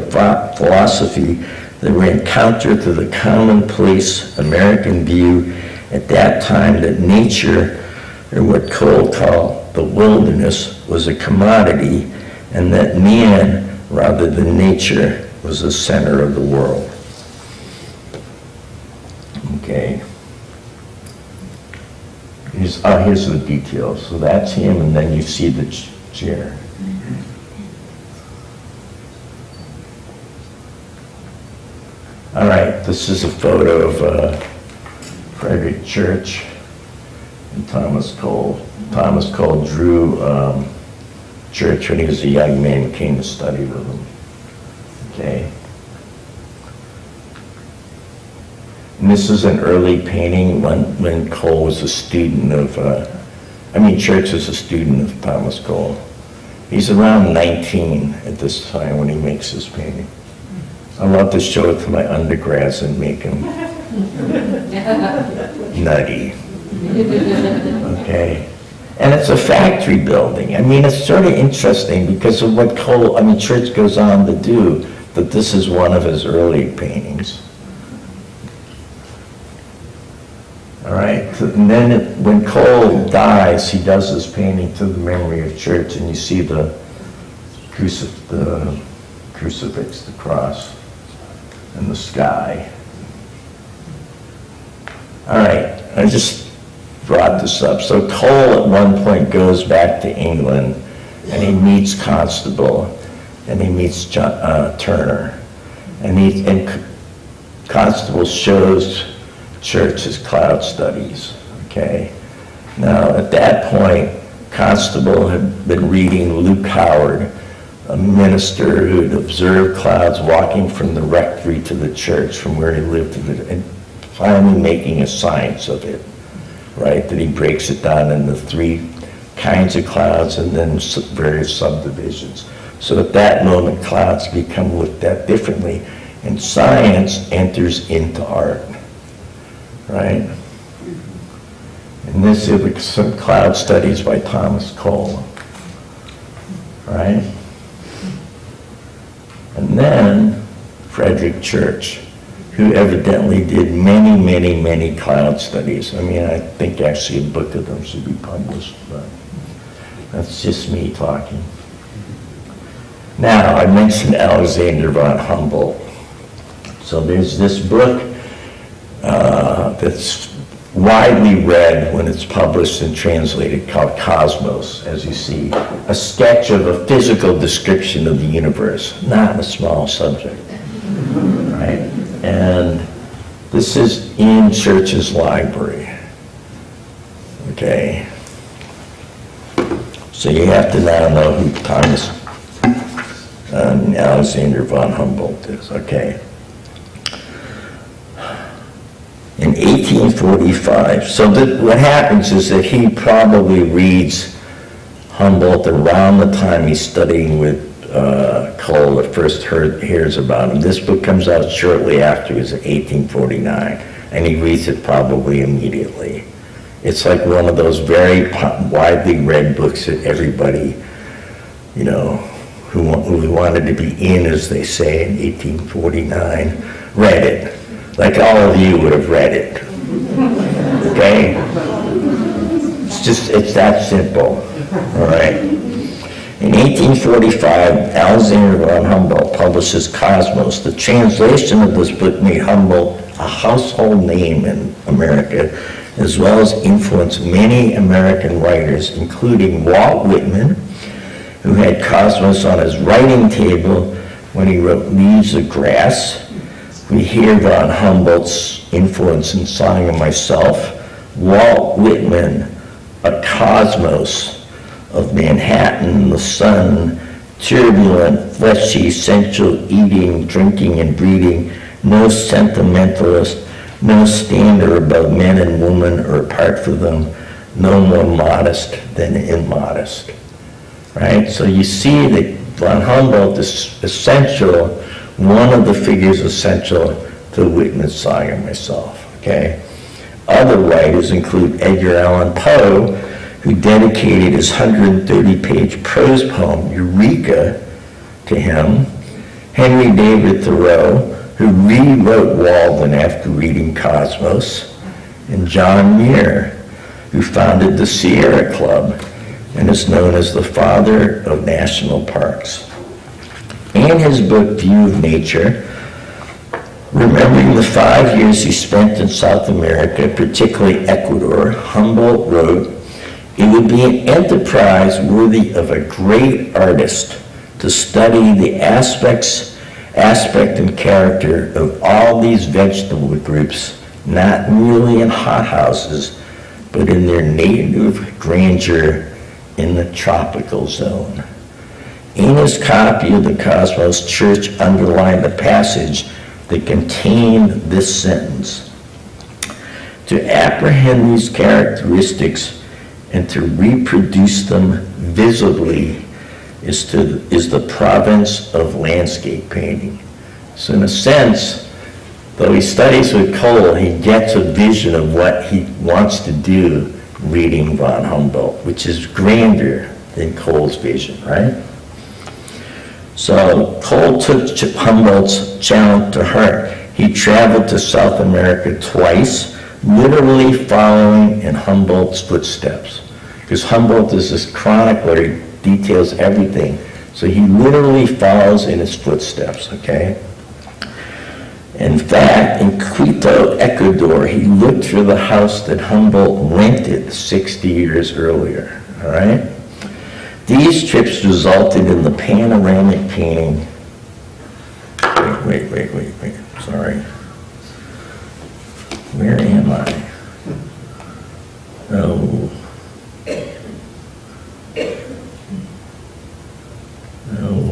philosophy that ran counter to the commonplace American view at that time that nature, or what Cole called the wilderness, was a commodity, and that man, rather than nature, was the center of the world. Okay. Here's the details. So that's him, and then you see the chair. All right, this is a photo of Frederick Church and Thomas Cole. Thomas Cole drew Church when he was a young man and came to study with him. Okay. And this is an early painting when Cole was a student of, Church was a student of Thomas Cole. He's around 19 at this time when he makes this painting. I love to show it to my undergrads and make them nutty. Okay. And it's a factory building. It's sort of interesting because of what Church goes on to do, that this is one of his early paintings. All right, and then when Cole dies, he does this painting to the memory of Church, and you see the crucifix, the cross, and the sky. All right, I just brought this up. So Cole at one point goes back to England, and he meets Constable, and he meets Turner, and Constable shows Church his cloud studies, okay? Now, at that point, Constable had been reading Luke Howard, a minister who had observed clouds walking from the rectory to the church, from where he lived, and finally making a science of it, right? That he breaks it down into 3 kinds of clouds and then various subdivisions. So at that moment, clouds become looked at differently. and science enters into art, right? And this is some cloud studies by Thomas Cole, right? And then Frederick Church, who evidently did many, many, many cloud studies. I mean, I think actually a book of them should be published, but that's just me talking. Now, I mentioned Alexander von Humboldt. So there's this book that's widely read when it's published and translated called Cosmos, as you see, a sketch of a physical description of the universe, not a small subject, right? And this is in Church's library, okay? So you have to now know who Thomas Alexander von Humboldt is, okay? In 1845, so what happens is that he probably reads Humboldt around the time he's studying with Cole, that first hears about him. This book comes out shortly afterwards, in 1849, and he reads it probably immediately. It's like one of those very widely read books that everybody, you know, who wanted to be in, as they say, in 1849, read it. Like all of you would have read it, okay? It's that simple, all right? In 1845, Alexander von Humboldt publishes Cosmos. The translation of this book made Humboldt a household name in America, as well as influenced many American writers, including Walt Whitman, who had Cosmos on his writing table when he wrote Leaves of Grass. We hear von Humboldt's influence in Song of Myself. Walt Whitman, a cosmos of Manhattan, the sun, turbulent, fleshy, sensual eating, drinking, and breeding, no sentimentalist, no stander above men and women or apart from them, no more modest than immodest. Right? So you see that von Humboldt is essential, one of the figures essential to Whitman's Song of Myself, okay? Other writers include Edgar Allan Poe, who dedicated his 130-page prose poem, Eureka, to him, Henry David Thoreau, who rewrote Walden after reading Cosmos, and John Muir, who founded the Sierra Club and is known as the father of national parks. In his book, View of Nature, remembering the 5 years he spent in South America, particularly Ecuador, Humboldt wrote, "It would be an enterprise worthy of a great artist to study the aspect and character of all these vegetable groups, not merely in hothouses, but in their native grandeur in the tropical zone." In his copy of the Cosmos, Church underlined the passage that contained this sentence: "To apprehend these characteristics and to reproduce them visibly is the province of landscape painting." So in a sense, though he studies with Cole, he gets a vision of what he wants to do reading von Humboldt, which is grander than Cole's vision, right? So Cole took Humboldt's challenge to heart. He traveled to South America twice, literally following in Humboldt's footsteps. Because Humboldt is this chronicler, he details everything. So he literally follows in his footsteps, okay? In fact, in Quito, Ecuador, he looked for the house that Humboldt rented 60 years earlier, all right? These trips resulted in the panoramic painting. Wait, sorry. Where am I? Oh,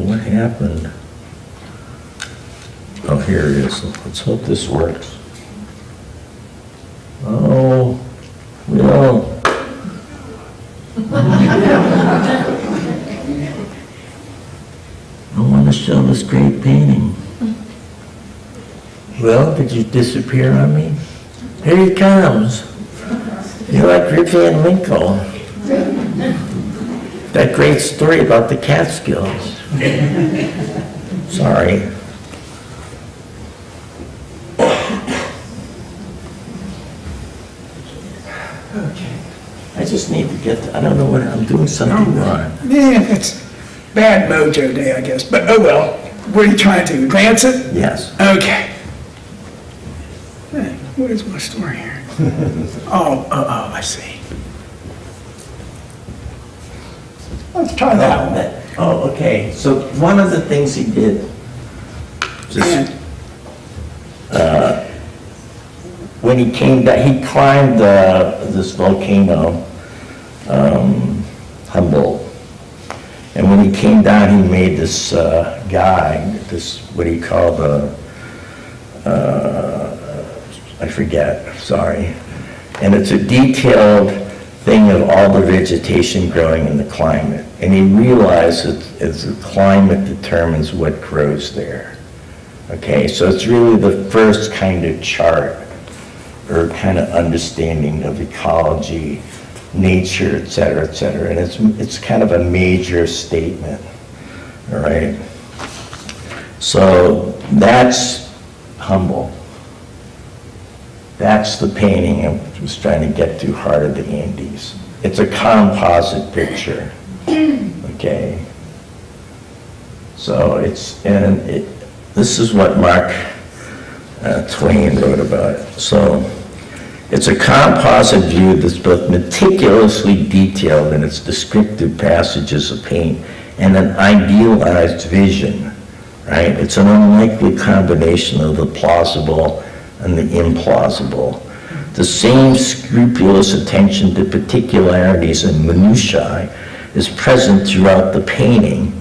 what happened? Oh, here it is. Let's hope this works. Oh, no. I want to show this great painting. Well, did you disappear on me? Here he comes. You're like Rip Van Winkle. That great story about the Catskills. Sorry. Okay. I just need to get, I don't know what, I'm doing something wrong. Yeah, it's bad mojo day, I guess, but oh well. What are you trying to, advance it? Yes. Okay. Hey, what is my story here? Oh, I see. Let's try that one. Oh, okay. So one of the things he did, just, when he came down, he climbed this volcano, Humboldt. And when he came down, he made this guide, this, what he called I forget, sorry. And it's a detailed thing of all the vegetation growing in the climate. And he realized that the climate determines what grows there. Okay, so it's really the first kind of chart or kind of understanding of ecology, nature, et cetera, et cetera. And it's kind of a major statement, all right? So that's Humboldt. That's the painting I was trying to get to, Heart of the Andes. It's a composite picture, okay? So this is what Mark Twain wrote about it. So it's a composite view that's both meticulously detailed in its descriptive passages of paint and an idealized vision, right? It's an unlikely combination of the plausible and the implausible. The same scrupulous attention to particularities and minutiae is present throughout the painting,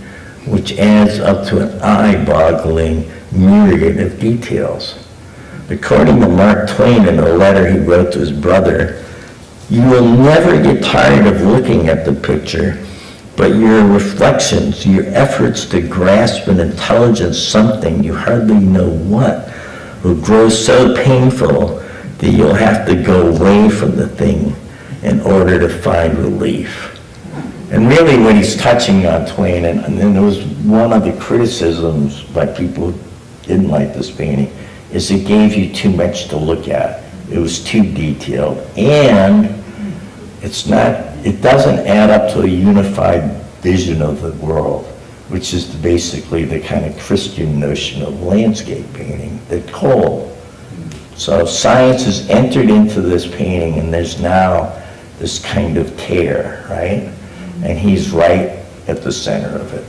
which adds up to an eye-boggling myriad of details. According to Mark Twain in a letter he wrote to his brother, "You will never get tired of looking at the picture, but your reflections, your efforts to grasp an intelligent something, you hardly know what, will grow so painful that you'll have to go away from the thing in order to find relief." And really what he's touching on, Twain, and then there was one of the criticisms by people who didn't like this painting, is it gave you too much to look at. It was too detailed, and it doesn't add up to a unified vision of the world, which is basically the kind of Christian notion of landscape painting, the whole. So science has entered into this painting, and there's now this kind of tear, right? And he's right at the center of it.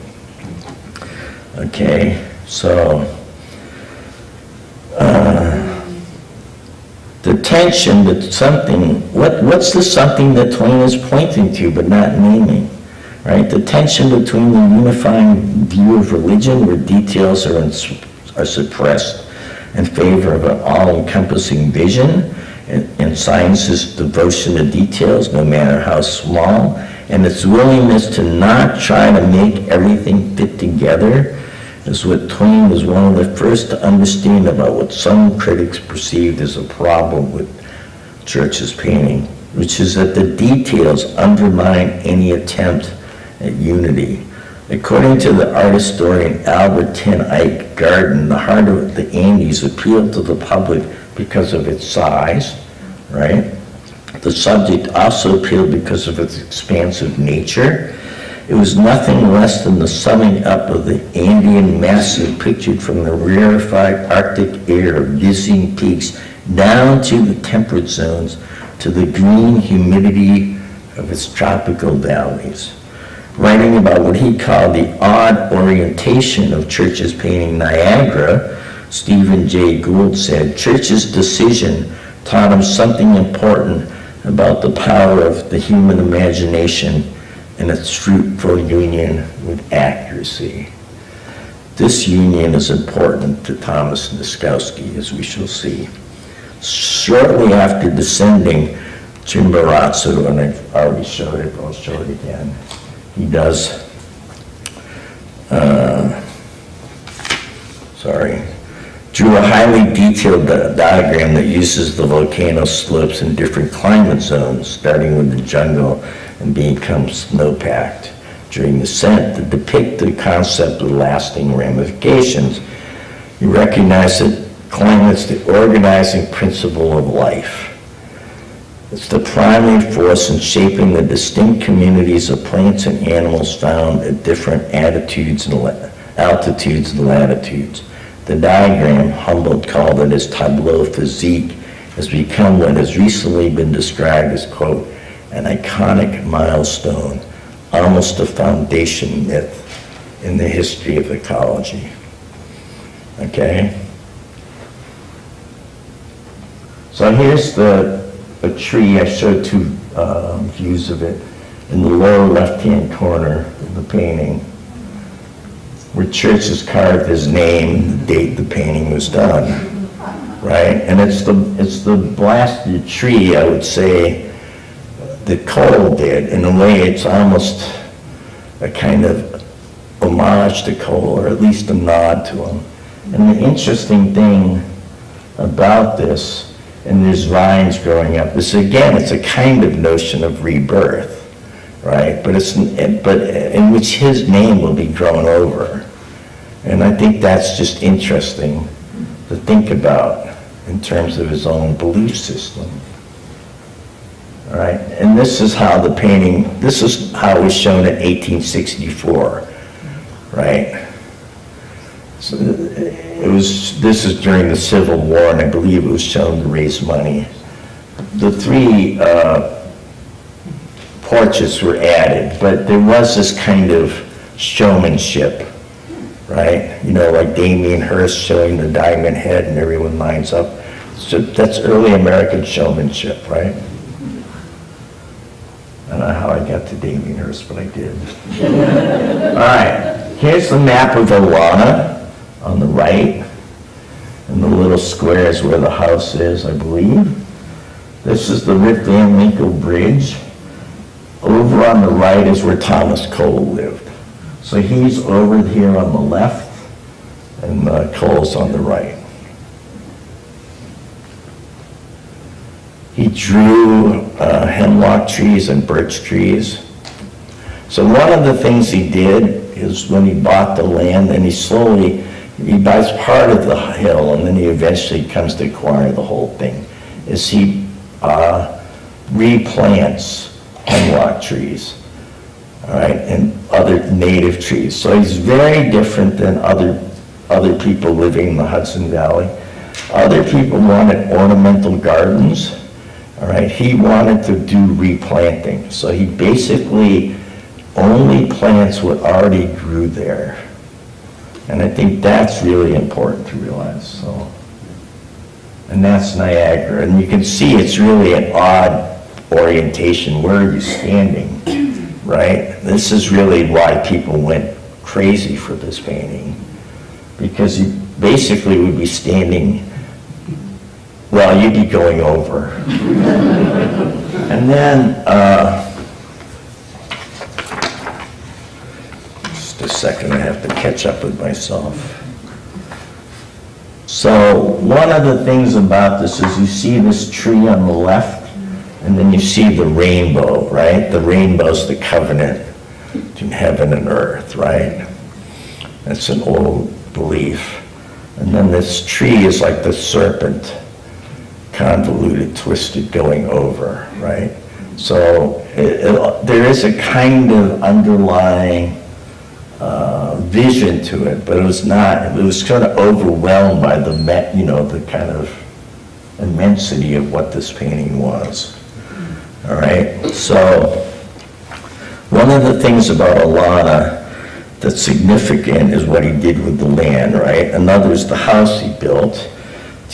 Okay, so the tension that something, what's the something that Twain is pointing to but not naming, right? The tension between the unifying view of religion where details are suppressed in favor of an all-encompassing vision and science's devotion to details, no matter how small, and its willingness to not try to make everything fit together is what Twain was one of the first to understand about what some critics perceived as a problem with Church's painting, which is that the details undermine any attempt at unity. According to the art historian Albert Ten Eyck Garden, the Heart of the Andes appealed to the public because of its size, right? The subject also appealed because of its expansive nature. It was nothing less than the summing up of the Andean massif pictured from the rarefied Arctic air of dizzying peaks down to the temperate zones to the green humidity of its tropical valleys. Writing about what he called the odd orientation of Church's painting Niagara, Stephen Jay Gould said, "Church's decision taught him something important about the power of the human imagination and its fruitful union with accuracy." This union is important to Thomas Nozkowski, as we shall see. Shortly after descending Chimborazo, and I've already showed it, but I'll show it again, he does, drew a high highly detailed diagram that uses the volcano slopes in different climate zones, starting with the jungle and become snow-packed during the ascent, to depict the concept of lasting ramifications. You recognize that climate's the organizing principle of life. It's the primary force in shaping the distinct communities of plants and animals found at different altitudes and latitudes. The diagram, Humboldt called it his tableau physique, has become what has recently been described as, quote, an iconic milestone, almost a foundation myth in the history of ecology. Okay? So here's a tree. I showed two views of it. In the lower left-hand corner of the painting, where Church has carved his name, the date the painting was done, right? And it's the blasted tree, I would say, that Cole did. In a way, it's almost a kind of homage to Cole, or at least a nod to him. And the interesting thing about this, and there's vines growing up, is again, it's a kind of notion of rebirth, right? But in which his name will be grown over. And I think that's just interesting to think about in terms of his own belief system. All right, and this is how the painting, this is how it was shown in 1864, right? So this is during the Civil War, and I believe it was shown to raise money. The three portraits were added, but there was this kind of showmanship, right? You know, like Damien Hirst showing the diamond head and everyone lines up. So that's early American showmanship, right? I don't know how I got to Damien Hirst, but I did. All right, here's the map of Alana on the right, and the little square is where the house is, I believe. This is the Rip Van Winkle Bridge. Over on the right is where Thomas Cole lived. So he's over here on the left, and Cole's on the right. He drew hemlock trees and birch trees. So one of the things he did is when he bought the land, and he buys part of the hill, and then he eventually comes to acquire the whole thing, is he replants hemlock trees, all right, and other native trees. So he's very different than other people living in the Hudson Valley. Other people wanted ornamental gardens. All right, he wanted to do replanting. So he basically only plants what already grew there. And I think that's really important to realize. So, and that's Niagara. And you can see it's really an odd orientation. Where are you standing, right? This is really why people went crazy for this painting. Because you basically would be standing, well, you'd be going over. And then, just a second, I have to catch up with myself. So one of the things about this is you see this tree on the left, and then you see the rainbow, right? The rainbow's the covenant between heaven and earth, right? That's an old belief. And then this tree is like the serpent, convoluted, twisted, going over, right? So there is a kind of underlying vision to it, but it was not, it was kind of overwhelmed by the kind of immensity of what this painting was. All right, so one of the things about Alana that's significant is what he did with the land, right? Another is the house he built.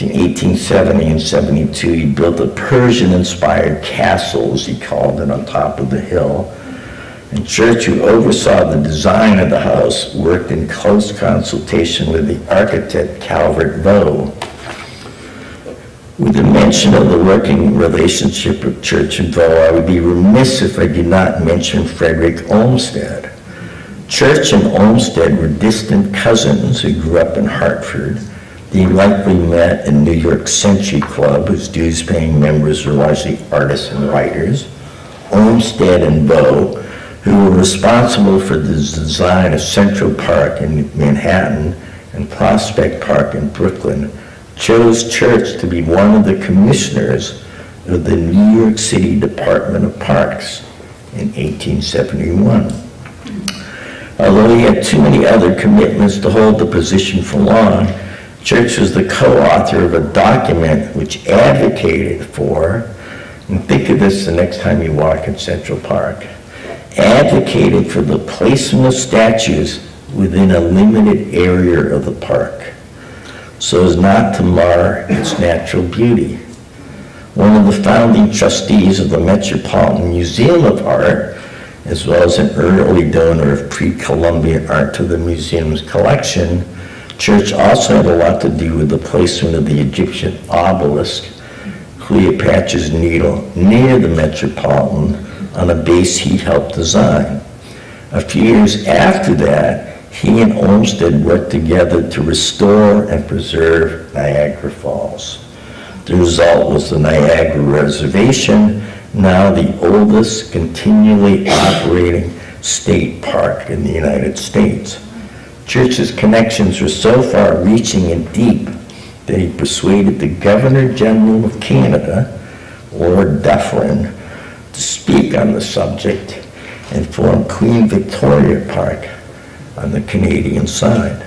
In 1870 and 72, he built a Persian-inspired castle, as he called it, on top of the hill. And Church, who oversaw the design of the house, worked in close consultation with the architect Calvert Vaux. With the mention of the working relationship of Church and Vaux, I would be remiss if I did not mention Frederick Olmsted. Church and Olmsted were distant cousins who grew up in Hartford. They likely met in New York Century Club, whose dues-paying members were largely artists and writers, Olmsted and Bow, who were responsible for the design of Central Park in Manhattan and Prospect Park in Brooklyn, chose Church to be one of the commissioners of the New York City Department of Parks in 1871. Although he had too many other commitments to hold the position for long, Church was the co-author of a document which advocated for, and think of this the next time you walk in Central Park, advocated for the placement of statues within a limited area of the park, so as not to mar its natural beauty. One of the founding trustees of the Metropolitan Museum of Art, as well as an early donor of pre-Columbian art to the museum's collection, Church also had a lot to do with the placement of the Egyptian obelisk, Cleopatra's Needle, near the Metropolitan on a base he helped design. A few years after that, he and Olmsted worked together to restore and preserve Niagara Falls. The result was the Niagara Reservation, now the oldest continually operating state park in the United States. Church's connections were so far-reaching and deep that he persuaded the Governor General of Canada, Lord Dufferin, to speak on the subject and form Queen Victoria Park on the Canadian side.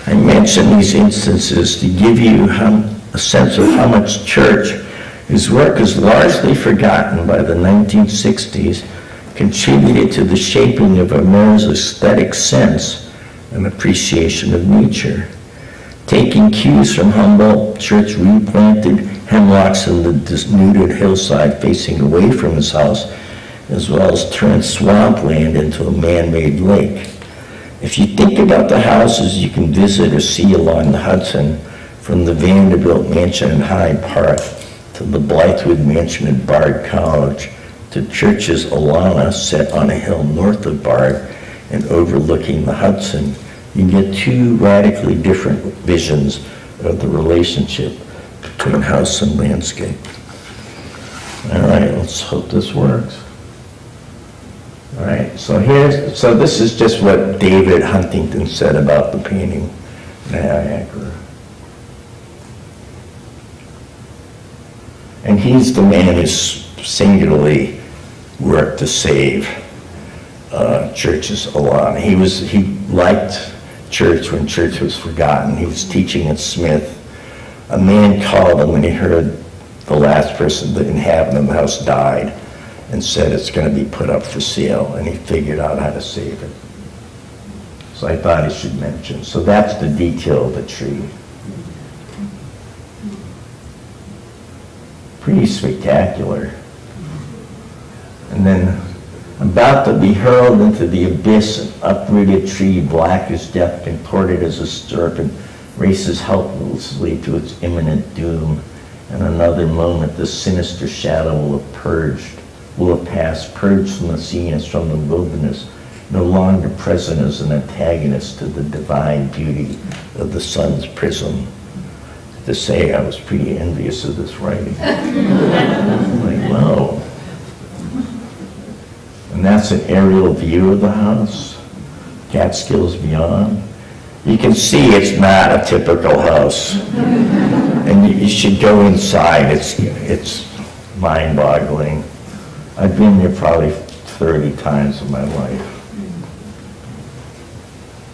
I mention these instances to give you a sense of how much Church, whose work is largely forgotten by the 1960s, contributed to the shaping of America's aesthetic sense and appreciation of nature. Taking cues from Humboldt, Church replanted hemlocks in the denuded hillside facing away from his house, as well as turned swampland into a man-made lake. If you think about the houses you can visit or see along the Hudson, from the Vanderbilt Mansion in Hyde Park to the Blythewood Mansion at Bard College, to Church's Alana set on a hill north of Bard and overlooking the Hudson, you get two radically different visions of the relationship between house and landscape. All right, let's hope this works. All right, so this is just what David Huntington said about the painting Niagara. And he's the man who's singularly worked to save Church's Alana. He liked Church when Church was forgotten. He was teaching at Smith. A man called him when he heard the last person, the inhabitant of the house, died, and said it's going to be put up for sale, and he figured out how to save it. So I thought I should mention. So that's the detail of the tree. Pretty spectacular. And then, about to be hurled into the abyss, an uprooted tree, black as death, contorted as a serpent, races helplessly to its imminent doom. In another moment, the sinister shadow will have passed, purged from the scene as from the wilderness, no longer present as an antagonist to the divine beauty of the sun's prism. To say I was pretty envious of this writing. Like, wow. And that's an aerial view of the house, Catskills beyond. You can see it's not a typical house. And you should go inside, it's mind-boggling. I've been there probably 30 times in my life.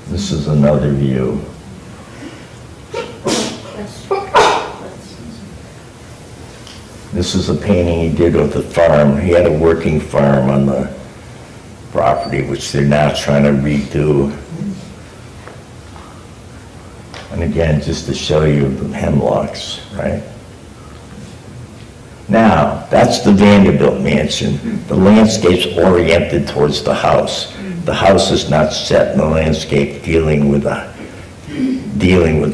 This is another view. This is a painting he did of the farm. He had a working farm on the property, which they're now trying to redo. And again, just to show you the hemlocks, right? Now, that's the Vanderbilt Mansion. The landscape's oriented towards the house. The house is not set in the landscape dealing with the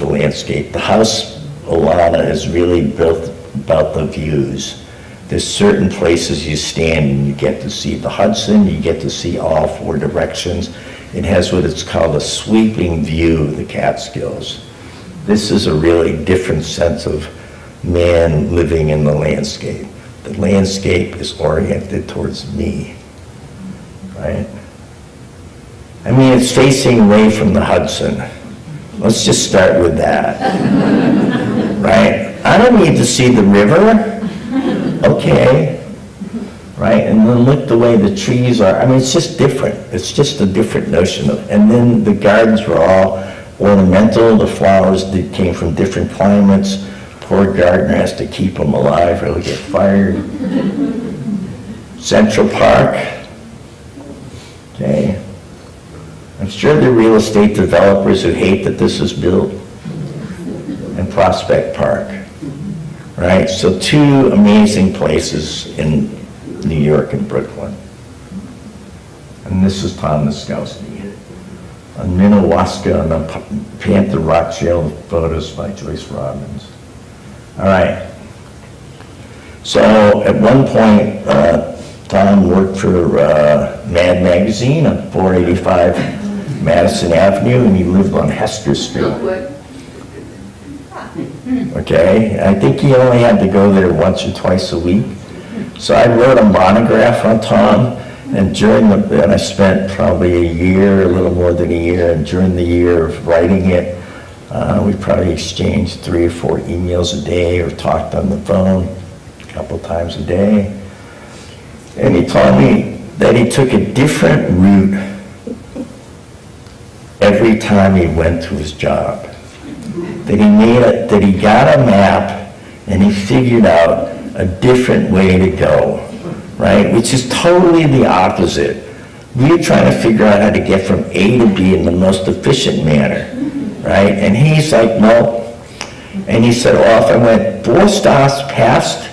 landscape. The house, Alana, is really built about the views. There's certain places you stand and you get to see the Hudson, you get to see all four directions. It has what it's called a sweeping view of the Catskills. This is a really different sense of man living in the landscape. The landscape is oriented towards me, right? I mean, it's facing away from the Hudson. Let's just start with that, right? I don't need to see the river, okay, right? And then look the way the trees are. I mean, it's just different. It's just a different notion of, and then the gardens were all ornamental. The flowers that came from different climates. Poor gardener has to keep them alive or they'll get fired. Central Park, okay. I'm sure there are real estate developers who hate that this is built. And Prospect Park, right? So two amazing places in New York and Brooklyn. And this is Tom Nozkowski. On Minnewaska and the Panther Rock Trail photos by Joyce Robbins. All right. So at one point, Tom worked for Mad Magazine on 485 Madison Avenue, and he lived on Hester Street. Okay, I think he only had to go there once or twice a week. So I wrote a monograph on Tom, and and I spent probably a year, a little more than a year, and during the year of writing it, we probably exchanged 3 or 4 emails a day or talked on the phone a couple times a day. And he told me that he took a different route every time he went to his job. That he got a map and he figured out a different way to go, right? Which is totally the opposite. We're trying to figure out how to get from A to B in the most efficient manner, right? And he's like, no. And he said, oh, if I went 4 stops past,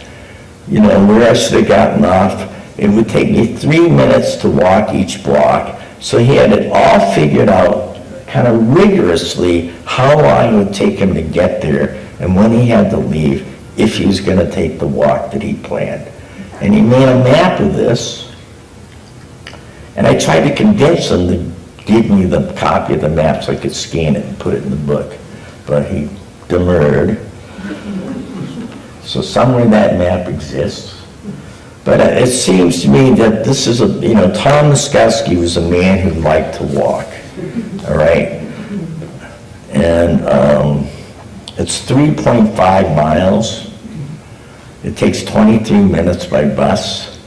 where I should have gotten off, it would take me 3 minutes to walk each block. So he had it all figured out kind of rigorously how long it would take him to get there and when he had to leave if he was going to take the walk that he planned. And he made a map of this. And I tried to convince him to give me the copy of the map so I could scan it and put it in the book. But he demurred. So somewhere that map exists. But it seems to me that this is Tom Nozkowski was a man who liked to walk, all right? And it's 3.5 miles. It takes 23 minutes by bus.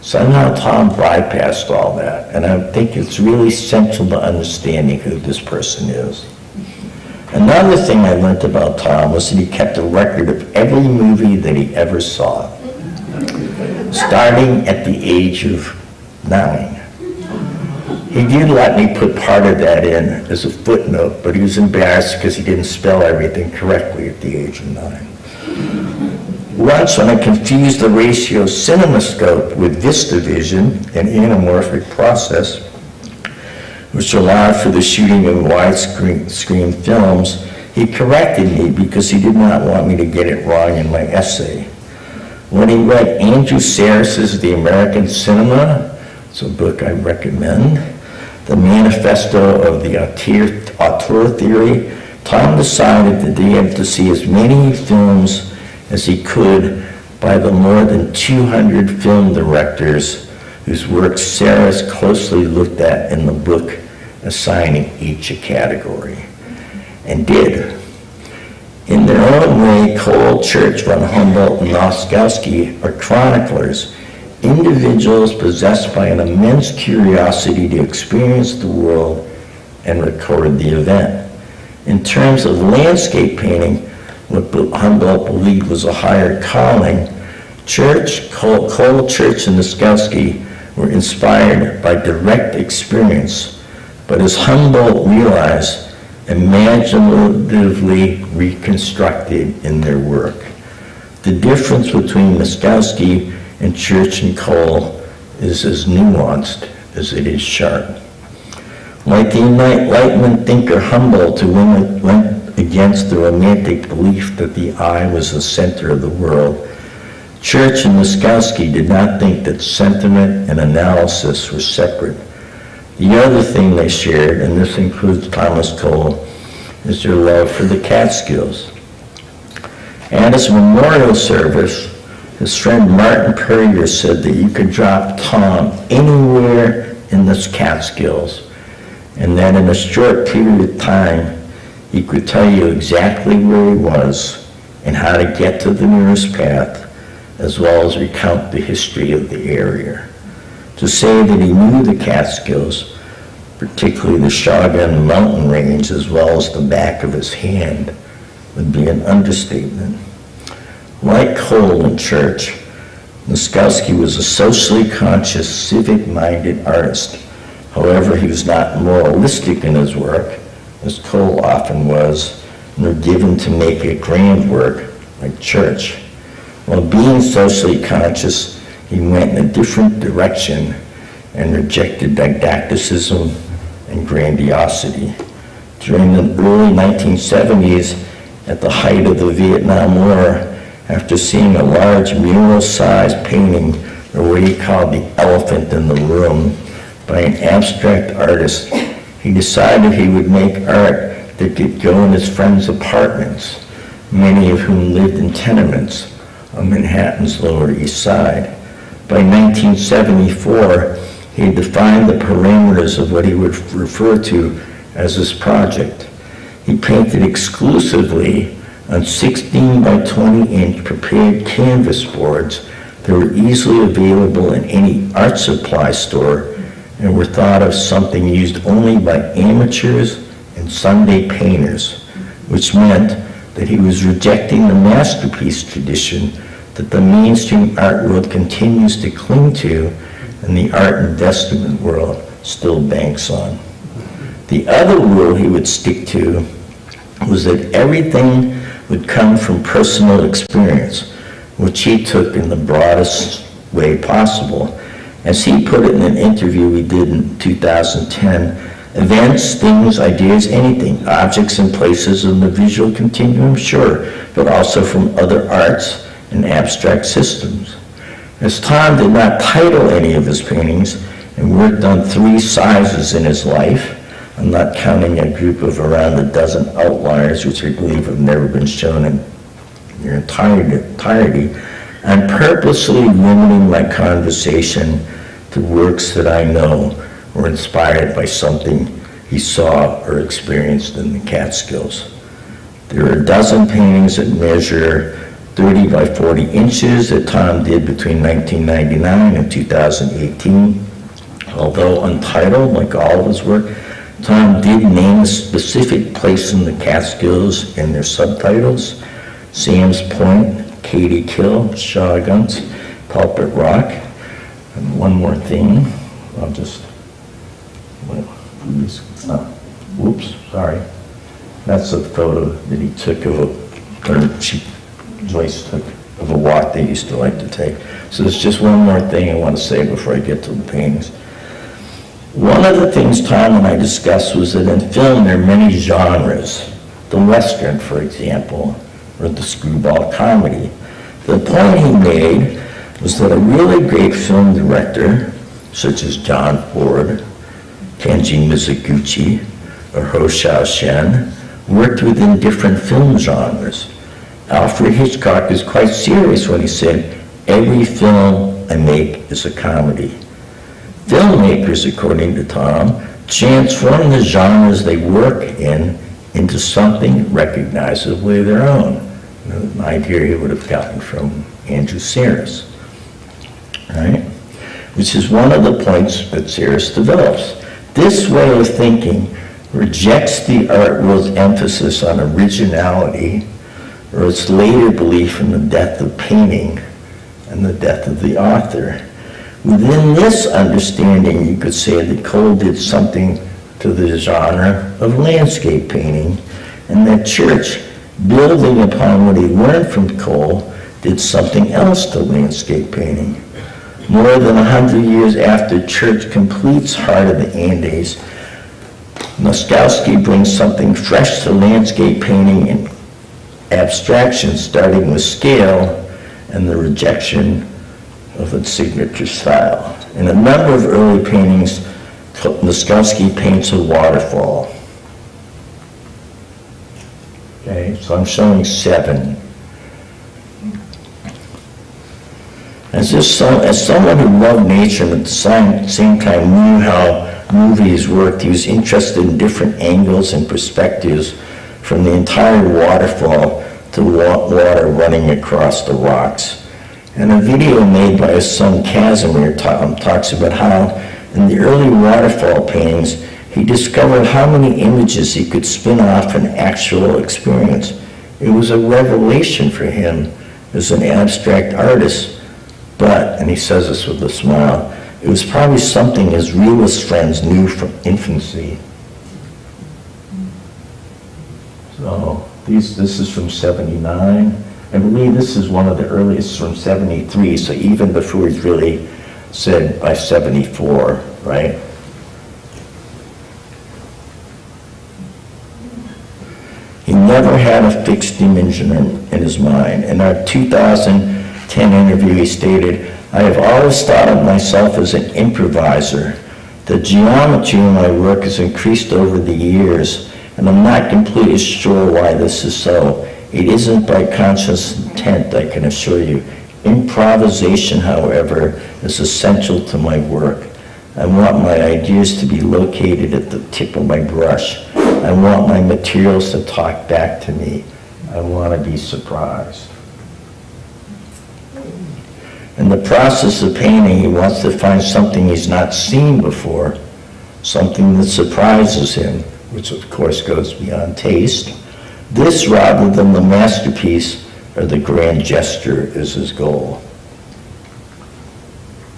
Somehow Tom bypassed all that, and I think it's really central to understanding who this person is. Another thing I learned about Tom was that he kept a record of every movie that he ever saw, starting at the age of 9. He did let me put part of that in as a footnote, but he was embarrassed because he didn't spell everything correctly at the age of 9. Once, when I confused the ratio cinemascope with VistaVision, an anamorphic process, which allowed for the shooting of widescreen films, he corrected me because he did not want me to get it wrong in my essay. When he read Andrew Sarris's The American Cinema, it's a book I recommend, the manifesto of the auteur theory, Tom decided that he had to see as many films as he could by the more than 200 film directors whose work Sarris closely looked at in the book, assigning each a category, and did. In their own way, Cole, Church, von Humboldt, and Nozkowski are chroniclers, individuals possessed by an immense curiosity to experience the world and record the event. In terms of landscape painting, what Humboldt believed was a higher calling, Cole, Church, and Nozkowski were inspired by direct experience, but as Humboldt realized, imaginatively reconstructed in their work. The difference between Nozkowski and Church and Cole is as nuanced as it is sharp. Like the Enlightenment thinker Humboldt, who went against the romantic belief that the eye was the center of the world, Church and Nozkowski did not think that sentiment and analysis were separate. The other thing they shared, and this includes Thomas Cole, is their love for the Catskills. At his memorial service, his friend Martin Puryear said that you could drop Tom anywhere in the Catskills, and that in a short period of time, he could tell you exactly where he was and how to get to the nearest path, as well as recount the history of the area. To say that he knew the Catskills, particularly the Shawgun mountain range, as well as the back of his hand, would be an understatement. Like Cole and Church, Nozkowski was a socially conscious, civic-minded artist. However, he was not moralistic in his work, as Cole often was, nor given to make a grand work like Church. While being socially conscious, he went in a different direction and rejected didacticism and grandiosity. During the early 1970s, at the height of the Vietnam War, after seeing a large mural-sized painting, or what he called the elephant in the room, by an abstract artist, he decided he would make art that could go in his friends' apartments, many of whom lived in tenements on Manhattan's Lower East Side. By 1974, he defined the parameters of what he would refer to as his project. He painted exclusively on 16 by 20 inch prepared canvas boards that were easily available in any art supply store and were thought of something used only by amateurs and Sunday painters, which meant that he was rejecting the masterpiece tradition that the mainstream art world continues to cling to and the art investment world still banks on. The other rule he would stick to was that everything would come from personal experience, which he took in the broadest way possible. As he put it in an interview we did in 2010, events, things, ideas, anything, objects and places in the visual continuum, sure, but also from other arts and abstract systems. As Tom did not title any of his paintings and worked on 3 sizes in his life, I'm not counting a group of around a dozen outliers, which I believe have never been shown in their entirety, I'm purposely limiting my conversation to works that I know were inspired by something he saw or experienced in the Catskills. There are a dozen paintings that measure 30 by 40 inches that Tom did between 1999 and 2018. Although untitled, like all of his work, Tom did name a specific place in the Catskills in their subtitles: Sam's Point, Katy Kill, Shawguns, Pulpit Rock. And one more thing, I'll just, whoops, sorry. That's a photo that he took of Joyce took of a walk they used to like to take. So there's just one more thing I want to say before I get to the paintings. One of the things Tom and I discussed was that in film there are many genres. The Western, for example, or the screwball comedy. The point he made was that a really great film director, such as John Ford, Kenji Mizoguchi, or Ho Xiaoshen, worked within different film genres. Alfred Hitchcock is quite serious when he said, "Every film I make is a comedy." Filmmakers, according to Tom, transform the genres they work in into something recognizably their own. An idea he would have gotten from Andrew Sarris, right? Which is one of the points that Sarris develops. This way of thinking rejects the art world's emphasis on originality or its later belief in the death of painting and the death of the author. Within this understanding, you could say that Cole did something to the genre of landscape painting, and that Church, building upon what he learned from Cole, did something else to landscape painting. More than 100 years after Church completes Heart of the Andes, Nozkowski brings something fresh to landscape painting and abstraction, starting with scale and the rejection of its signature style. In a number of early paintings, Nozkowski paints a waterfall. Okay, so I'm showing 7. As someone who loved nature and at the same time knew how movies worked, he was interested in different angles and perspectives from the entire waterfall to water running across the rocks. And a video made by his son Casimir talks about how in the early waterfall paintings he discovered how many images he could spin off an actual experience. It was a revelation for him as an abstract artist. But, and he says this with a smile, it was probably something his realist friends knew from infancy. So, this is from 79. I believe this is one of the earliest from 73, so even before he's really said by 74, right? He never had a fixed image in his mind. In our 2010 interview, he stated, "I have always thought of myself as an improviser. The geometry in my work has increased over the years, and I'm not completely sure why this is so. It isn't by conscious intent, I can assure you. Improvisation, however, is essential to my work. I want my ideas to be located at the tip of my brush. I want my materials to talk back to me. I want to be surprised." In the process of painting, he wants to find something he's not seen before, something that surprises him, which of course goes beyond taste. This, rather than the masterpiece or the grand gesture, is his goal.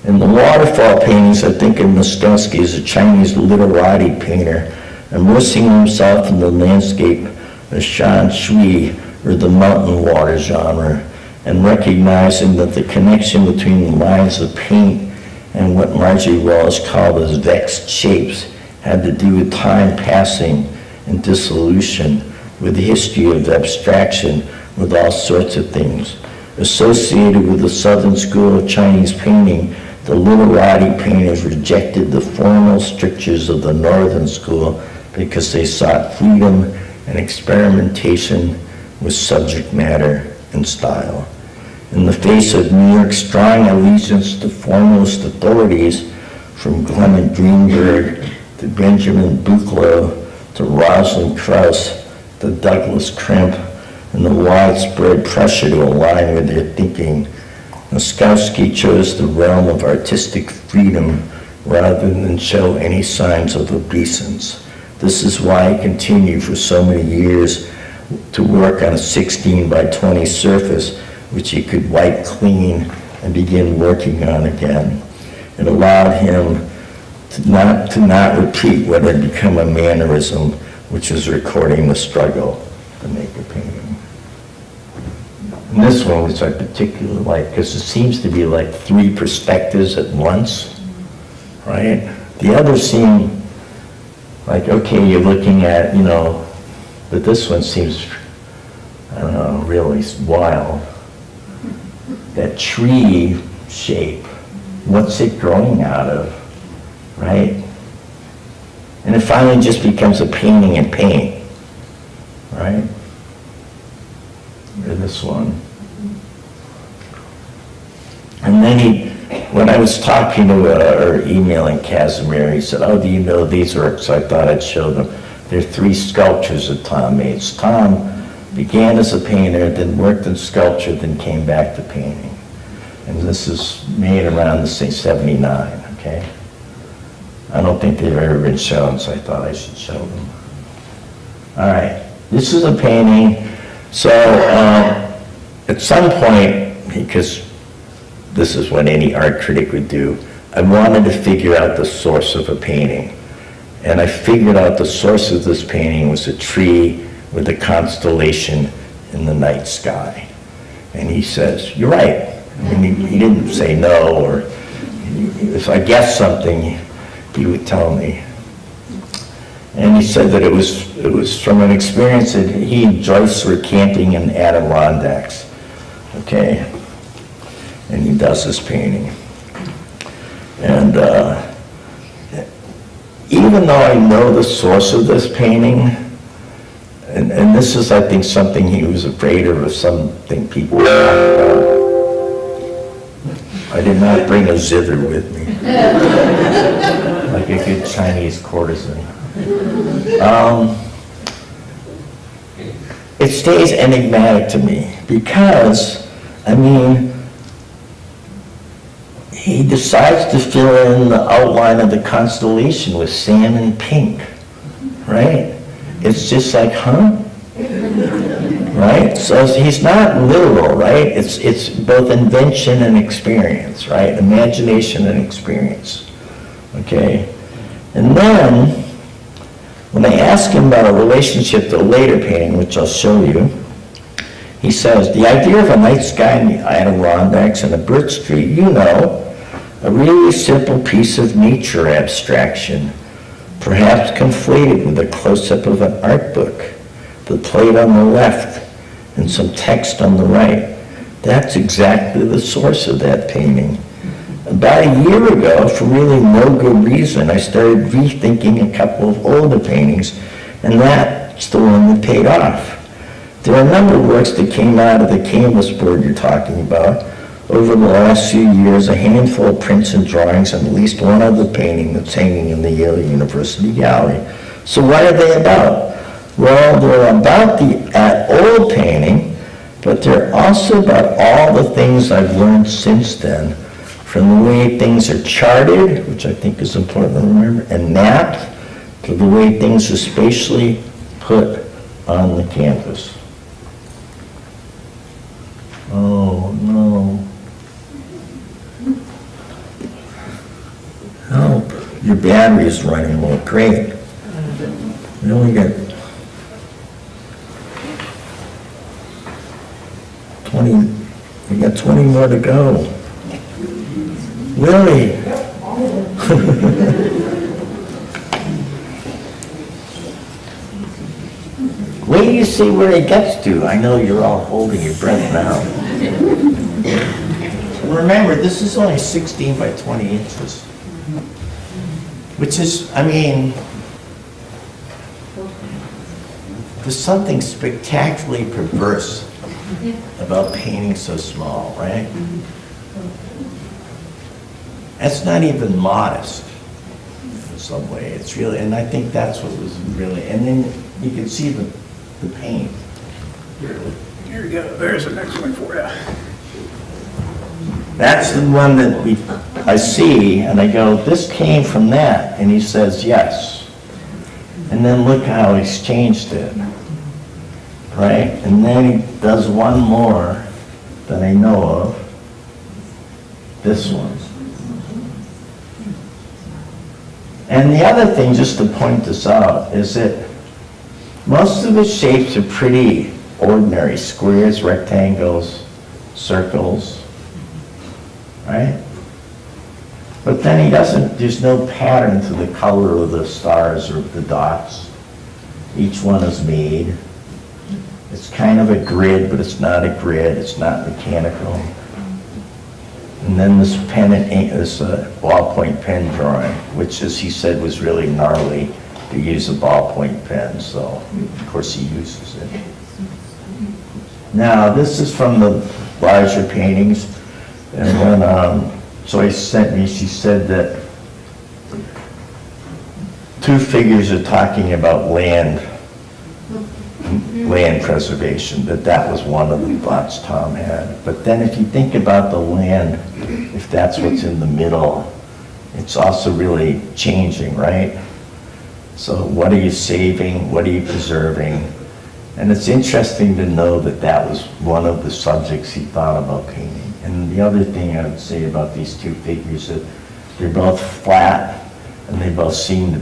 In the waterfall paintings, I think of Nozkowski as a Chinese literati painter, immersing himself in the landscape of shan shui, or the mountain water genre, and recognizing that the connection between the lines of paint and what Marjorie Wallace called as vexed shapes had to do with time passing and dissolution, with the history of abstraction, with all sorts of things. Associated with the Southern School of Chinese painting, the literati painters rejected the formal strictures of the Northern School because they sought freedom and experimentation with subject matter and style. In the face of New York's strong allegiance to formalist authorities, from Clement Greenberg to Benjamin Buchloh to Rosalind Krauss to Douglas Kemp, and the widespread pressure to align with their thinking, Nozkowski chose the realm of artistic freedom rather than show any signs of obeisance. This is why he continued for so many years to work on a 16 by 20 surface, which he could wipe clean and begin working on again. It allowed him to not repeat what had become a mannerism, which is recording the struggle to make a painting. And this one, which I particularly like, because it seems to be like 3 perspectives at once, right? The others seem like, okay, you're looking at, but this one seems, I don't know, really wild. That tree shape, what's it growing out of, right? And it finally just becomes a painting in paint, right? Or this one. And then when I was talking to or emailing Casimir, he said, "Oh, do you know these works?" I thought I'd show them. There are 3 sculptures that Tom made. Tom began as a painter, then worked in sculpture, then came back to painting. And this is made around, say, 79, okay? I don't think they've ever been shown, so I thought I should show them. All right, this is a painting. So at some point, because this is what any art critic would do, I wanted to figure out the source of a painting. And I figured out the source of this painting was a tree with a constellation in the night sky. And he says, "You're right." I mean, he didn't say no, or if I guessed something, he would tell me. And he said that it was from an experience that he and Joyce were camping in Adirondacks, okay? And he does this painting. And even though I know the source of this painting, and And this is, I think, something he was afraid of, or something people would talk about. I did not bring a zither with me, like a good Chinese courtesan. It stays enigmatic to me because, I mean, he decides to fill in the outline of the constellation with salmon pink, right? It's just like, huh? Right? So he's not literal, right? It's both invention and experience, right? Imagination and experience, okay? And then, when I ask him about a relationship to a later painting, which I'll show you, he says, the idea of a night sky in the Adirondacks and a birch tree, you know, a really simple piece of nature abstraction, perhaps conflated with a close-up of an art book, the plate on the left and some text on the right. That's exactly the source of that painting. About a year ago, for really no good reason, I started rethinking a couple of older paintings, and that's the one that paid off. There are a number of works that came out of the canvas board you're talking about. Over the last few years, a handful of prints and drawings, and at least one other painting that's hanging in the Yale University Gallery. So what are they about? Well, they're about that old painting, but they're also about all the things I've learned since then, from the way things are charted, which I think is important to remember, and mapped, to the way things are spatially put on the canvas. Oh, no. Help. Your battery is running low. Great. We only got 20, we got 20 more to go. Really? Wait till you see where it gets to. I know you're all holding your breath now. Remember, this is only 16 by 20 inches. Which is, I mean, there's something spectacularly perverse about painting so small, right? That's not even modest in some way. It's really, and I think that's what was really, and then you can see the paint. Here we go, there's the next one for you. That's the one that I see, and I go, this came from that, and he says, yes. And then look how he's changed it, right? And then he does one more that I know of, this one. And the other thing, just to point this out, is that most of the shapes are pretty ordinary, squares, rectangles, circles, right? But then he doesn't, there's no pattern to the color of the stars or the dots. Each one is made. It's kind of a grid, but it's not a grid, it's not mechanical. And then this pen and ink, this ballpoint pen drawing, which, as he said, was really gnarly to use a ballpoint pen, so of course he uses it. Now, this is from the larger paintings, and when Joyce sent me, she said that two figures are talking about land preservation, that was one of the thoughts Tom had. But then if you think about the land, if that's what's in the middle, it's also really changing, right? So what are you saving? What are you preserving? And it's interesting to know that that was one of the subjects he thought about painting. And the other thing I would say about these two figures is that they're both flat and they both seem to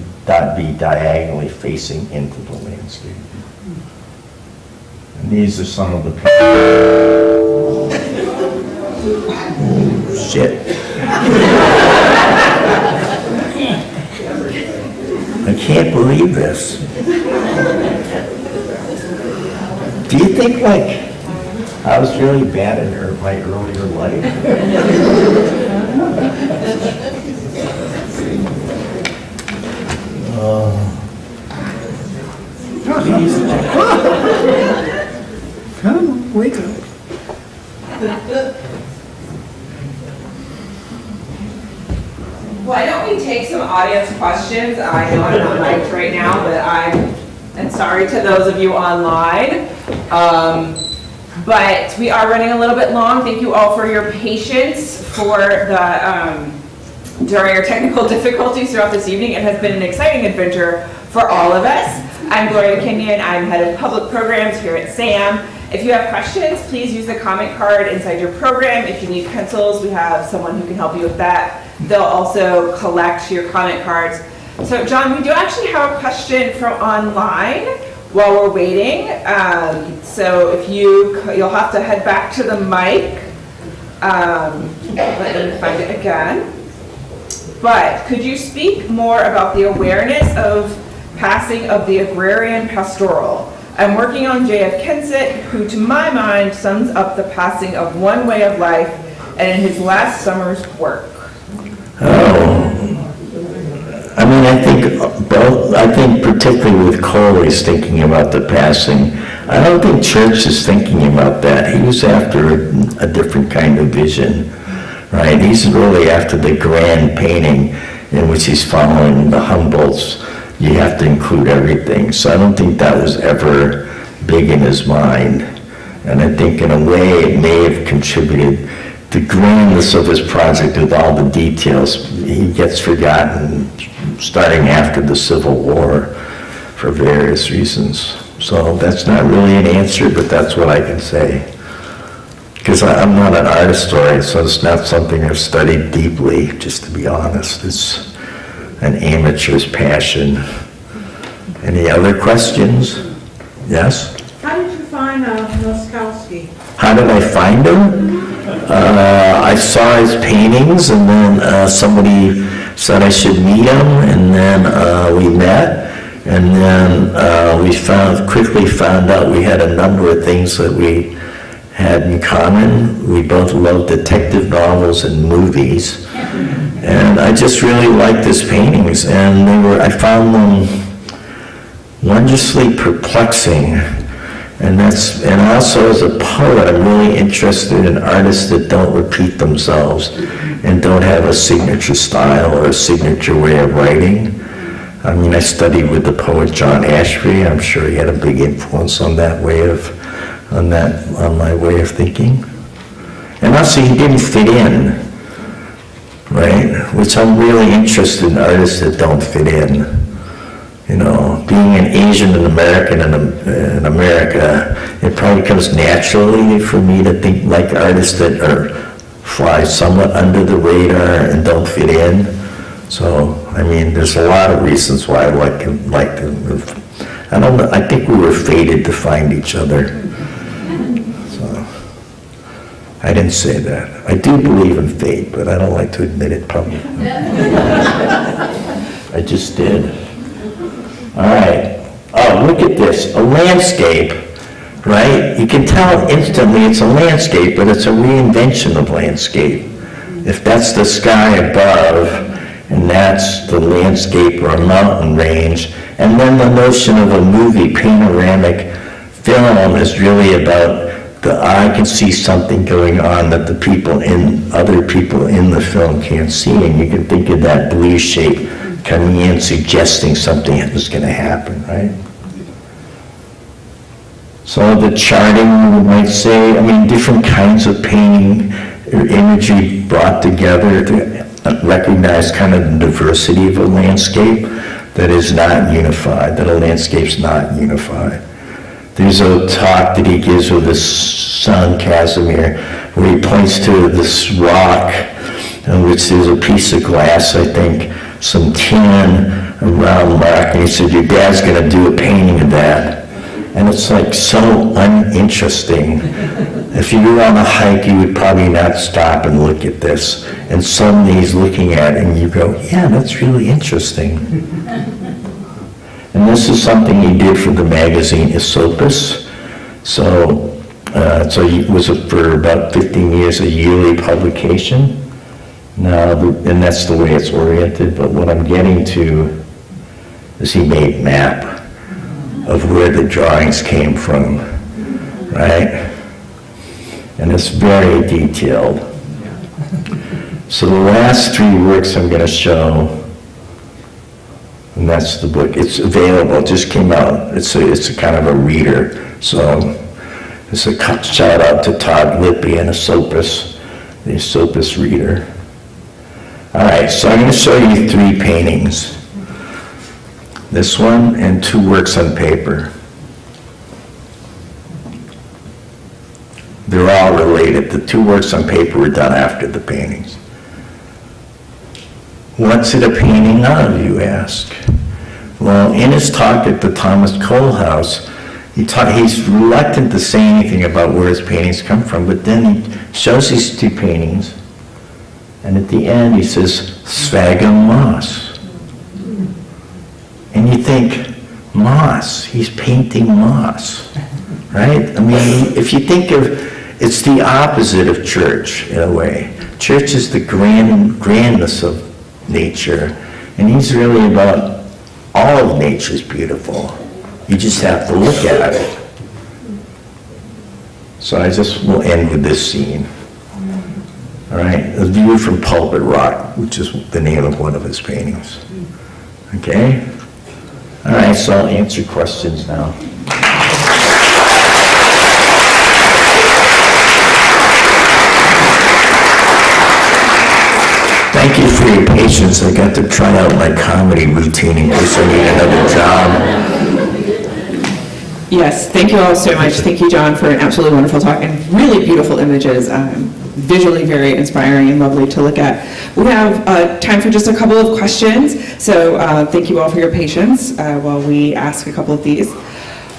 be diagonally facing into the landscape. And these are some of the pictures. Oh, shit. I can't believe this. Do you think, like, I was really bad in my earlier life? Please. Come on, wake up. Why don't we take some audience questions? I know I'm not mic'd right now, but and sorry to those of you online. But we are running a little bit long. Thank you all for your patience for during our technical difficulties throughout this evening. It has been an exciting adventure for all of us. I'm Gloria Kenyon. I'm head of public programs here at SAM. If you have questions, please use the comment card inside your program. If you need pencils, we have someone who can help you with that. They'll also collect your comment cards. So John, we do actually have a question from online while we're waiting. So if you'll have to head back to the mic. Let me find it again. But could you speak more about the awareness of passing of the agrarian pastoral? I'm working on J.F. Kensit, who to my mind sums up the passing of one way of life and in his last summer's work. I mean, I think particularly with Cole, he's thinking about the passing. I don't think Church is thinking about that. He was after a different kind of vision, right? He's really after the grand painting in which he's following the Humboldts. You have to include everything. So I don't think that was ever big in his mind. And I think in a way it may have contributed. The grandness of his project with all the details, he gets forgotten starting after the Civil War for various reasons. So that's not really an answer, but that's what I can say. Because I'm not an art historian, so it's not something I've studied deeply, just to be honest. It's an amateur's passion. Any other questions? Yes? How did you find Nozkowski? How did I find him? I saw his paintings, and then somebody said I should meet him, and then we met, and then we quickly found out we had a number of things that we had in common. We both loved detective novels and movies, and I just really liked his paintings, and I found them wondrously perplexing. And also as a poet, I'm really interested in artists that don't repeat themselves and don't have a signature style or a signature way of writing. I mean, I studied with the poet John Ashby. I'm sure he had a big influence on my way of thinking. And also, he didn't fit in, right? Which I'm really interested in artists that don't fit in. You know, being an Asian American in America, it probably comes naturally for me to think like artists that fly somewhat under the radar and don't fit in. So, I mean, there's a lot of reasons why I like him. I don't know. I think we were fated to find each other. So, I didn't say that. I do believe in fate, but I don't like to admit it publicly. I just did. All right. Oh, look at this. A landscape, right? You can tell instantly it's a landscape, but it's a reinvention of landscape. If that's the sky above, and that's the landscape or a mountain range, and then the notion of a movie, panoramic film is really about the eye can see something going on that other people in the film can't see, and you can think of that blue shape coming in, suggesting something is going to happen, right? So the charting, we might say, I mean, different kinds of painting or imagery brought together to recognize kind of the diversity of a landscape that is not unified, that a landscape's not unified. There's a talk that he gives with his son, Casimir, where he points to this rock in which there's a piece of glass, I think, some tin, a round mark, and he said, your dad's going to do a painting of that. And it's like so uninteresting. If you were on a hike, you would probably not stop and look at this. And suddenly he's looking at it and you go, yeah, that's really interesting. And this is something he did for the magazine Aesopus. So it was for about 15 years a yearly publication. Now, and that's the way it's oriented, but what I'm getting to is he made MAP. of where the drawings came from, right? And it's very detailed. So the last 3 works I'm going to show, and that's the book. It's available, it just came out. It's a kind of a reader. So it's a shout out to Todd Lippy and the Sopus reader. All right, so I'm going to show you 3 paintings. This one and 2 works on paper. They're all related. The 2 works on paper were done after the paintings. What's it a painting of, you ask? Well, in his talk at the Thomas Cole House, he's reluctant to say anything about where his paintings come from, but then he shows these 2 paintings, and at the end he says, Svagum moss. And you think, moss, he's painting moss, right? I mean, if you think of, it's the opposite of church in a way. Church is the grandness of nature, and he's really about all of nature's beautiful. You just have to look at it. So I just will end with this scene. All right, a view from Pulpit Rock, which is the name of one of his paintings. Okay? All right, so I'll answer questions now. Thank you for your patience. I got to try out my comedy routine in case I need another job. Yes, thank you all so much. Thank you, John, for an absolutely wonderful talk and really beautiful images. Visually very inspiring and lovely to look at. We have time for just a couple of questions, so thank you all for your patience while we ask a couple of these.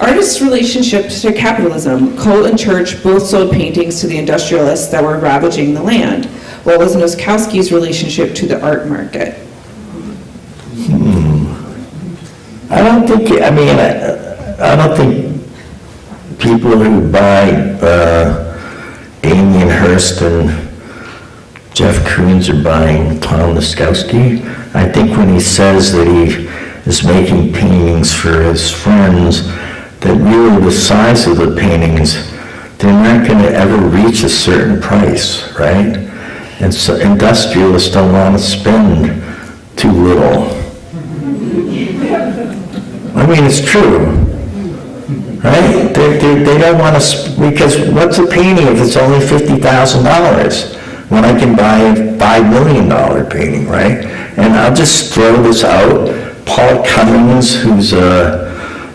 Artists' relationship to capitalism. Cole and Church both sold paintings to the industrialists that were ravaging the land. What was Nozkowski's relationship to the art market? I don't think people who buy Damien Hirst and Jeff Koons are buying Tom Nozkowski. I think when he says that he is making paintings for his friends, that really the size of the paintings, they're not going to ever reach a certain price, right? And so industrialists don't want to spend too little. I mean, it's true, right? They don't want to, because what's a painting if it's only $50,000 when I can buy a $5 million painting, right? And I'll just throw this out. Paul Cummings, who's a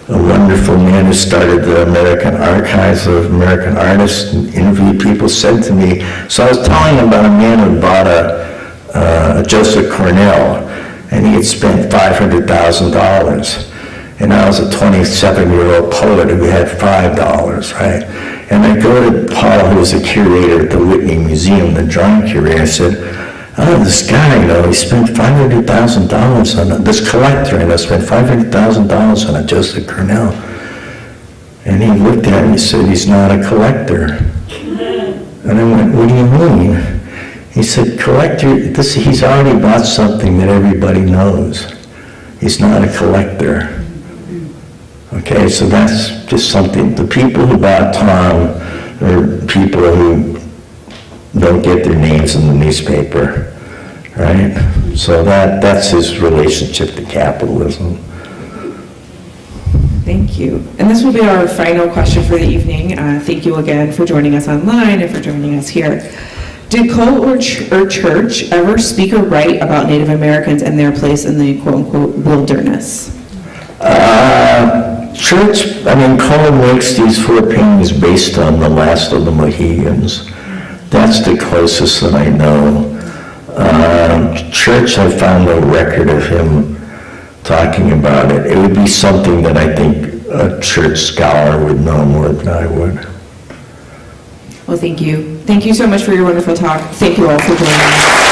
wonderful man who started the American Archives of American Artists and interviewed people, said to me, so I was telling him about a man who bought a Joseph Cornell, and he had spent $500,000. And I was a 27-year-old poet who had $5, right? And I go to Paul, who was a curator at the Whitney Museum, the drawing curator, I said, oh, this guy, he spent $500,000 on this collector, spent $500,000 on a Joseph Cornell. And he looked at me and said, he's not a collector. And I went, what do you mean? He said, collector, he's already bought something that everybody knows. He's not a collector. Okay, so that's just something. The people who bought Tom are people who don't get their names in the newspaper, right? So that's his relationship to capitalism. Thank you. And this will be our final question for the evening. Thank you again for joining us online and for joining us here. Did Cole or Church ever speak or write about Native Americans and their place in the quote-unquote wilderness? Cole makes these 4 paintings based on The Last of the Mohegans. That's the closest that I know. Church, I found no record of him talking about it. It would be something that I think a church scholar would know more than I would. Well, thank you. Thank you so much for your wonderful talk. Thank you all for joining us.